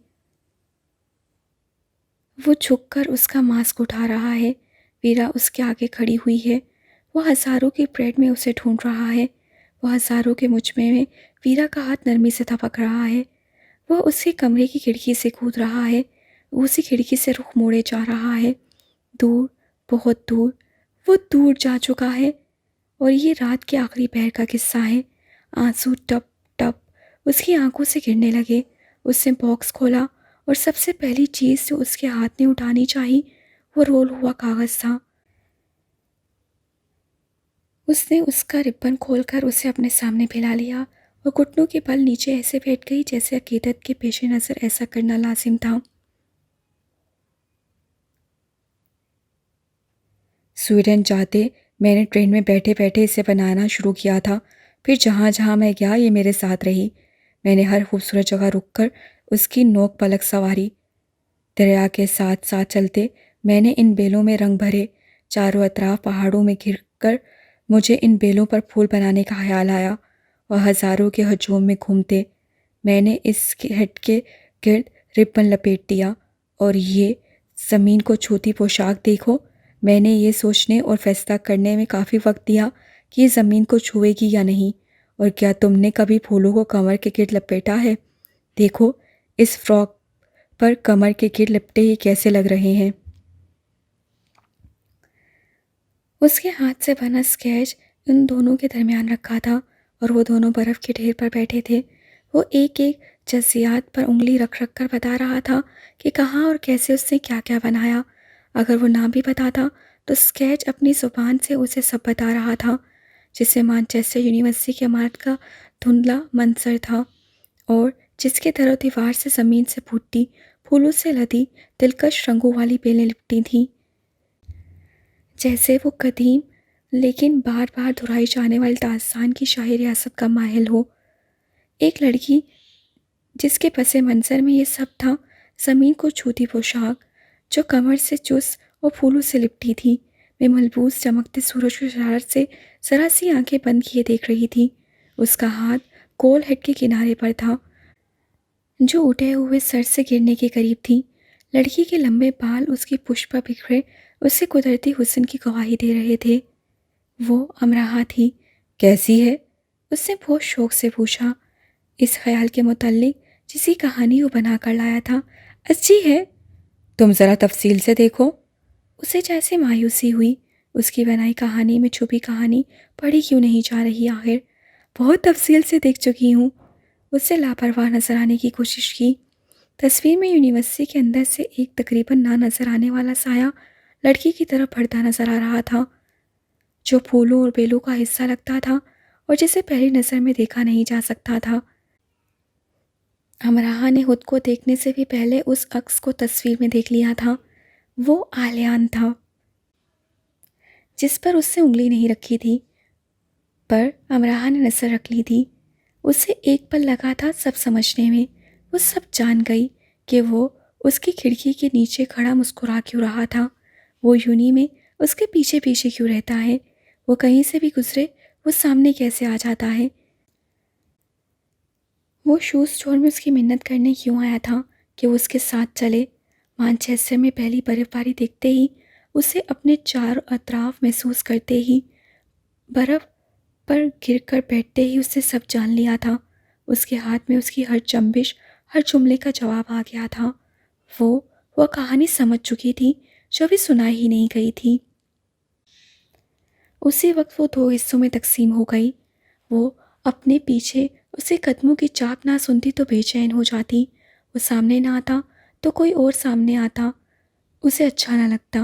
वो झुककर उसका मास्क उठा रहा है। वीरा उसके आगे खड़ी हुई है। वो हज़ारों की परेड में उसे ढूंढ रहा है। वो हज़ारों के मुजमे में वीरा का हाथ नरमी से थपक रहा है। वो उसके कमरे की खिड़की से कूद रहा है। वो उसी खिड़की से रुख मोड़े जा रहा है। दूर, बहुत दूर। वो दूर जा चुका है और ये रात के आखिरी पहर का किस्सा है। आंसू टप टप उसकी आंखों से गिरने लगे। उसने बॉक्स खोला और सबसे पहली चीज़ जो उसके हाथ ने उठानी चाहिए वो रोल हुआ कागज़ था। उसने उसका रिबन खोलकर उसे अपने सामने फैला लिया और घुटनों के बल नीचे ऐसे बैठ गई जैसे अकीदत के पेश नज़र ऐसा करना लाजिम था। स्वीडन जाते मैंने ट्रेन में बैठे बैठे इसे बनाना शुरू किया था। फिर जहाँ जहाँ मैं गया ये मेरे साथ रही। मैंने हर खूबसूरत जगह रुककर उसकी नोक पलक संवारी। दरिया के साथ साथ चलते मैंने इन बेलों में रंग भरे। चारों अतराफ पहाड़ों में घिरकर मुझे इन बेलों पर फूल बनाने का ख्याल आया और हज़ारों के हजूम में घूमते मैंने इस हेड के गिर्द रिबन लपेट दिया। और ये ज़मीन को छूती पोशाक देखो। मैंने ये सोचने और फैसला करने में काफ़ी वक्त दिया कि ये ज़मीन को छुएगी या नहीं। और क्या तुमने कभी फूलों को कमर के गिर्द लपेटा है? देखो, इस फ्रॉक पर कमर के गिर्द लिपटे ही कैसे लग रहे हैं। उसके हाथ से बना स्केच उन दोनों के दरमियान रखा था और वो दोनों बर्फ़ के ढेर पर बैठे थे। वो एक एक जज़ियात पर उंगली रख रख कर बता रहा था कि कहाँ और कैसे उसने क्या क्या बनाया। अगर वो ना भी बताता तो स्केच अपनी ज़ुबान से उसे सब बता रहा था, जिसे मैनचेस्टर यूनिवर्सिटी की इमारत का धुंधला मंजर था और जिसके तरह दीवार से ज़मीन से फूटी फूलों से लदी दिलकश रंगों वाली बेलें लिपटी थीं। जैसे वो कदीम लेकिन बार बार दोहराई जाने वाली दास्तान की शाही रियासत का माहिल हो। एक लड़की जिसके पसे मंज़र में ये सब था, ज़मीन को छूती पोशाक जो कमर से चुस्त वो फूलों से लिपटी थी। मैं मलबूस चमकते सूरज को शरारत से जरा सी आंखें बंद किए देख रही थी। उसका हाथ कोल हेड के किनारे पर था, जो उठे हुए सर से गिरने के करीब थी। लड़की के लंबे बाल उसकी पुष्प पर बिखरे उससे कुदरती हुस्न की गवाही दे रहे थे। वो अमराहा थी। कैसी है? उसने बहुत शौक से पूछा, इस ख्याल के मुताल्लिक जिसकी कहानी वो बना कर लाया था। अच्छी है। तुम ज़रा तफसील से देखो। उसे जैसे मायूसी हुई। उसकी बनाई कहानी में छुपी कहानी पढ़ी क्यों नहीं जा रही आखिर? बहुत तफसील से देख चुकी हूँ। उससे लापरवाह नजर आने की कोशिश की। तस्वीर में यूनिवर्सिटी के अंदर से एक तकरीबन ना नजर आने वाला साया लड़की की तरफ बढ़ता नजर आ रहा था, जो फूलों और बेलों का हिस्सा लगता था और जिसे पहली नज़र में देखा नहीं जा सकता था। अमराहा ने खुद को देखने से भी पहले उस अक्स को तस्वीर में देख लिया था। वो आलियान था, जिस पर उससे उंगली नहीं रखी थी, पर अमराहा ने नज़र रख ली थी। उसे एक पल लगा था सब समझने में। वो सब जान गई कि वो उसकी खिड़की के नीचे खड़ा मुस्कुरा क्यों रहा था। वो यूनी में उसके पीछे पीछे क्यों रहता है। वो कहीं से भी गुजरे वो सामने कैसे आ जाता है। वो शूज़ स्टोर में उसकी मिन्नत करने क्यों आया था कि वो उसके साथ चले। मानचेस्टर में पहली बर्फबारी देखते ही, उसे अपने चारों अतराफ महसूस करते ही, बर्फ़ पर गिरकर बैठते ही उसने सब जान लिया था। उसके हाथ में उसकी हर जंबिश, हर जुमले का जवाब आ गया था। वो कहानी समझ चुकी थी जो अभी सुनाई ही नहीं गई थी। उसी वक्त वो दो हिस्सों में तकसीम हो गई। वो अपने पीछे उसे कदमों की चाप ना सुनती तो बेचैन हो जाती। वो सामने ना आता तो कोई और सामने आता, उसे अच्छा ना लगता।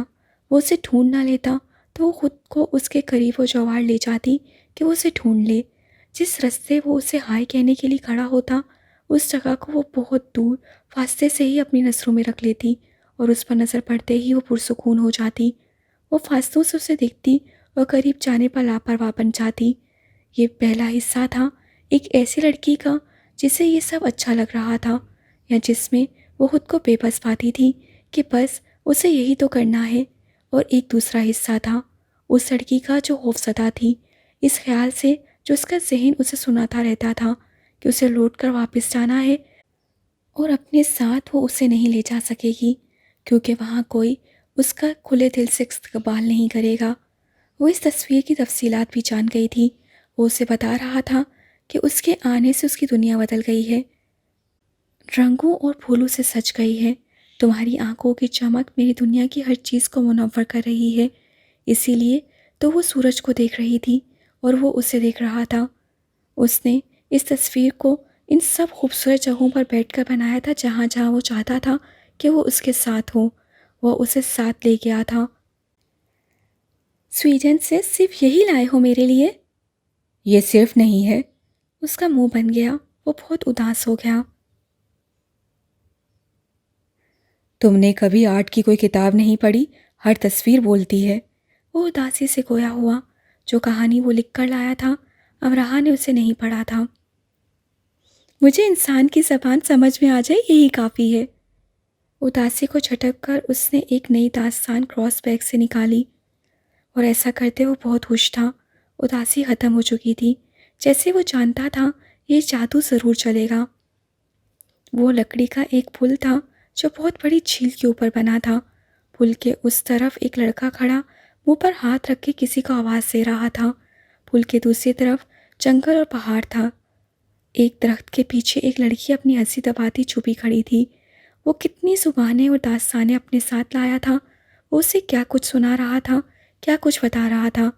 वो उसे ढूंढ ना लेता तो वो खुद को उसके करीब वो जवार ले जाती कि वो उसे ढूंढ ले। जिस रास्ते वो उसे हाय कहने के लिए खड़ा होता, उस जगह को वो बहुत दूर फासले से ही अपनी नज़रों में रख लेती और उस पर नज़र पड़ते ही वो पुरसुकून हो जाती। वो फासलों से उसे देखती और करीब जाने पर लापरवाह बन जाती। ये पहला हिस्सा था एक ऐसी लड़की का जिसे ये सब अच्छा लग रहा था, या जिसमें वो खुद को बेबस पाती थी कि बस उसे यही तो करना है। और एक दूसरा हिस्सा था उस लड़की का जो खौफज़दा थी, इस ख्याल से जो उसका जहन उसे सुनाता रहता था कि उसे लौट कर वापस जाना है और अपने साथ वो उसे नहीं ले जा सकेगी, क्योंकि वहाँ कोई उसका खुले दिल से इस्तकबाल नहीं करेगा। वो इस तस्वीर की तफसीलात भी जान गई थी। वो उसे बता रहा था कि उसके आने से उसकी दुनिया बदल गई है, रंगों और फूलों से सज गई है। तुम्हारी आंखों की चमक मेरी दुनिया की हर चीज़ को मुनव्वर कर रही है। इसीलिए तो वो सूरज को देख रही थी और वो उसे देख रहा था। उसने इस तस्वीर को इन सब खूबसूरत जगहों पर बैठकर बनाया था जहाँ जहाँ वो चाहता था कि वो उसके साथ हो। वो उसे साथ ले गया था। स्वीडन से सिर्फ यही लाए हो मेरे लिए? ये सिर्फ नहीं है। उसका मुंह बन गया। वो बहुत उदास हो गया। तुमने कभी आर्ट की कोई किताब नहीं पढ़ी? हर तस्वीर बोलती है। वो उदासी से खोया हुआ। जो कहानी वो लिख कर लाया था, अमराहा ने उसे नहीं पढ़ा था। मुझे इंसान की ज़बान समझ में आ जाए यही काफ़ी है। उदासी को झटक कर उसने एक नई दास्तान क्रॉस बैग से निकाली और ऐसा करते वो बहुत खुश था। उदासी ख़त्म हो चुकी थी, जैसे वो जानता था ये जादू ज़रूर चलेगा। वो लकड़ी का एक पुल था जो बहुत बड़ी झील के ऊपर बना था। पुल के उस तरफ एक लड़का खड़ा मुंह पर हाथ रख के किसी को आवाज़ दे रहा था। पुल के दूसरी तरफ जंगल और पहाड़ था। एक दरख्त के पीछे एक लड़की अपनी हंसी दबाती छुपी खड़ी थी। वो कितनी जुबानें और दास्तानें अपने साथ लाया था। वो उसे क्या कुछ सुना रहा था, क्या कुछ बता रहा था।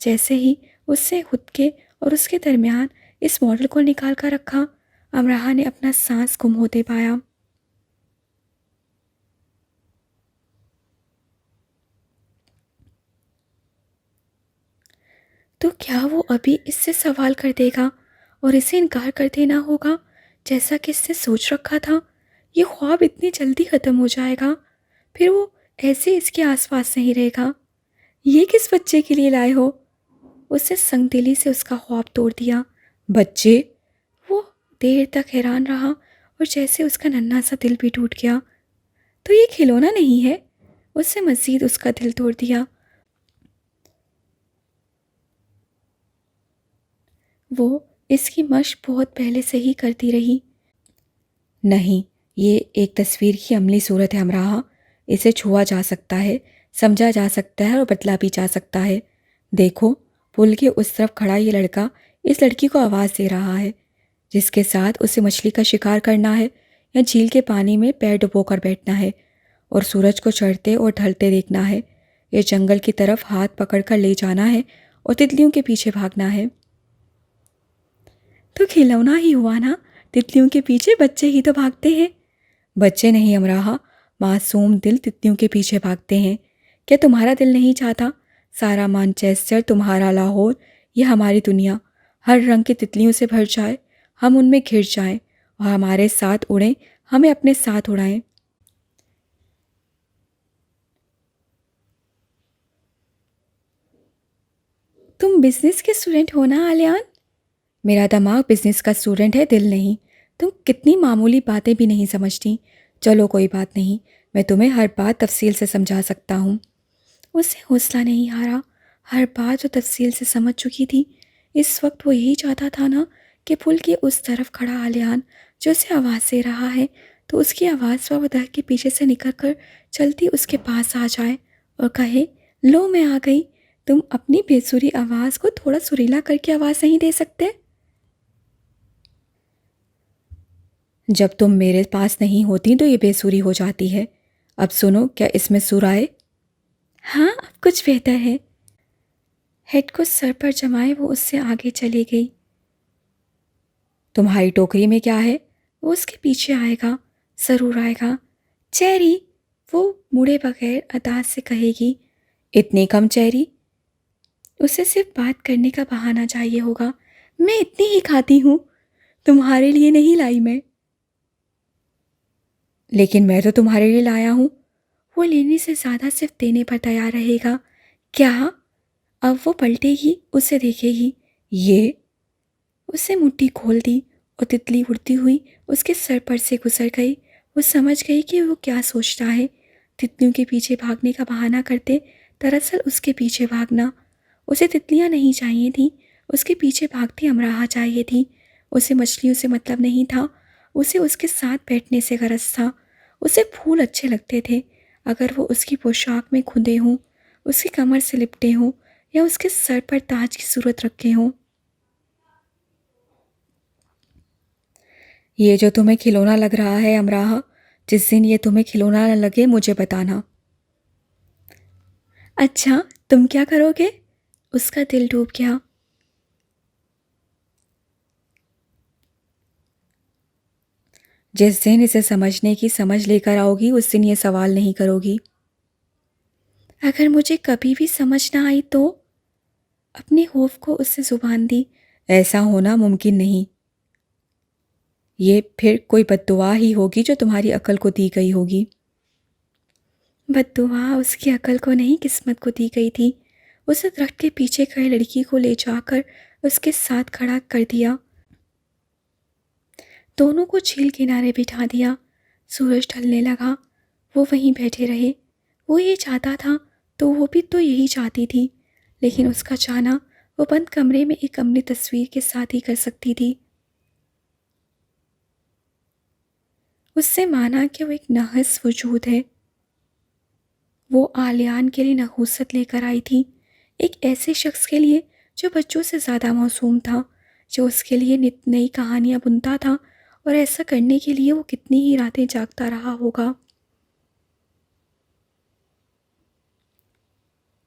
जैसे ही उससे खुद के और उसके दरमियान इस मॉडल को निकाल कर रखा, अमराहा ने अपना सांस गुम होते पाया। तो क्या वो अभी इससे सवाल कर देगा और इसे इनकार कर देना होगा जैसा कि इसने सोच रखा था? ये ख्वाब इतनी जल्दी ख़त्म हो जाएगा, फिर वो ऐसे इसके आसपास नहीं रहेगा। ये किस बच्चे के लिए लाए हो? उसने संगदिली से उसका ख्वाब तोड़ दिया। बच्चे? वो देर तक हैरान रहा और जैसे उसका नन्हा सा दिल भी टूट गया। तो ये खिलौना नहीं है, उससे मज़ीद उसका दिल तोड़ दिया। वो इसकी मशक बहुत पहले से ही करती रही। नहीं, ये एक तस्वीर की अमली सूरत है अमराहा। इसे छुआ जा सकता है, समझा जा सकता है और बदला भी जा सकता है। देखो, पुल के उस तरफ खड़ा ये लड़का इस लड़की को आवाज़ दे रहा है, जिसके साथ उसे मछली का शिकार करना है या झील के पानी में पैर डुबो कर बैठना है और सूरज को चढ़ते और ढलते देखना है। ये जंगल की तरफ हाथ पकड़ कर ले जाना है और तितलियों के पीछे भागना है। तो खिलौना ही हुआ ना, तितलियों के पीछे बच्चे ही तो भागते हैं। बच्चे नहीं अमराहा, मासूम दिल तितलियों के पीछे भागते हैं। क्या तुम्हारा दिल नहीं चाहता सारा मानचेस्टर, तुम्हारा लाहौर, ये हमारी दुनिया हर रंग की तितलियों से भर जाए, हम उनमें घिर जाएं और हमारे साथ उड़ें, हमें अपने साथ उड़ाएं। तुम बिजनेस के स्टूडेंट हो ना आलियान? मेरा दिमाग बिजनेस का स्टूडेंट है, दिल नहीं। तुम कितनी मामूली बातें भी नहीं समझती। चलो कोई बात नहीं, मैं तुम्हें हर बात तफसील से समझा सकता हूँ। उससे हौसला नहीं हारा। हर बात वो तफसील से समझ चुकी थी। इस वक्त वो यही चाहता था ना कि पुल के उस तरफ खड़ा आलियान जो उसे आवाज़ दे रहा है, तो उसकी आवाज़ पर वो दर के पीछे से निकल कर चलती उसके पास आ जाए और कहे, लो मैं आ गई। तुम अपनी बेसुरी आवाज़ को थोड़ा सुरीला करके आवाज़ नहीं दे सकते? जब तुम मेरे पास नहीं होती तो ये बेसुरी हो जाती है। अब सुनो, क्या इसमें सुर आए? हाँ, अब कुछ बेहतर है। हेड को सर पर जमाए वो उससे आगे चली गई। तुम्हारी टोकरी में क्या है? वो उसके पीछे आएगा, ज़रूर आएगा। चेरी, वो मुड़े बगैर अदाज से कहेगी। इतनी कम चेरी? उसे सिर्फ बात करने का बहाना चाहिए होगा। मैं इतनी ही खाती हूँ, तुम्हारे लिए नहीं लाई मैं। लेकिन मैं तो तुम्हारे लिए लाया हूँ। वो लेने से ज़्यादा सिर्फ देने पर तैयार रहेगा। क्या? अब वो पलटेगी, उसे देखेगी। ये उसे मुट्ठी खोल दी और तितली उड़ती हुई उसके सर पर से गुजर गई। वो समझ गई कि वो क्या सोचता है। तितलियों के पीछे भागने का बहाना करते, दरअसल उसके पीछे भागना। उसे तितलियां नहीं चाहिए थी, उसके पीछे भागती अमराहा चाहिए थी। उसे मछलियों से मतलब नहीं था, उसे उसके साथ बैठने से गरज था। उसे फूल अच्छे लगते थे, अगर वो उसकी पोशाक में खुदे हों, उसकी कमर से लिपटे हों या उसके सर पर ताज की सूरत रखे हों। ये जो तुम्हें खिलौना लग रहा है अमराहा, जिस दिन ये तुम्हें खिलौना न लगे मुझे बताना। अच्छा, तुम क्या करोगे? उसका दिल डूब गया। जिस दिन इसे समझने की समझ लेकर आओगी उस दिन ये सवाल नहीं करोगी। अगर मुझे कभी भी समझ ना आई तो? अपने खौफ को उससे जुबान दी। ऐसा होना मुमकिन नहीं। ये फिर कोई बद्दुआ ही होगी जो तुम्हारी अकल को दी गई होगी। बद्दुआ उसकी अकल को नहीं, किस्मत को दी गई थी। उसे दरख्त के पीछे खड़ी लड़की को ले जाकर उसके साथ खड़ा कर दिया। दोनों को झील किनारे बिठा दिया। सूरज ढलने लगा। वो वहीं बैठे रहे। वो ये चाहता था तो वो भी तो यही चाहती थी, लेकिन उसका चाहना वो बंद कमरे में एक अमली तस्वीर के साथ ही कर सकती थी। उससे माना कि वो एक नाहस वजूद है। वो आलियान के लिए नहूसत लेकर आई थी, एक ऐसे शख्स के लिए जो बच्चों से ज़्यादा मासूम था, जो उसके लिए नित नई कहानियाँ बुनता था, और ऐसा करने के लिए वो कितनी ही रातें जागता रहा होगा।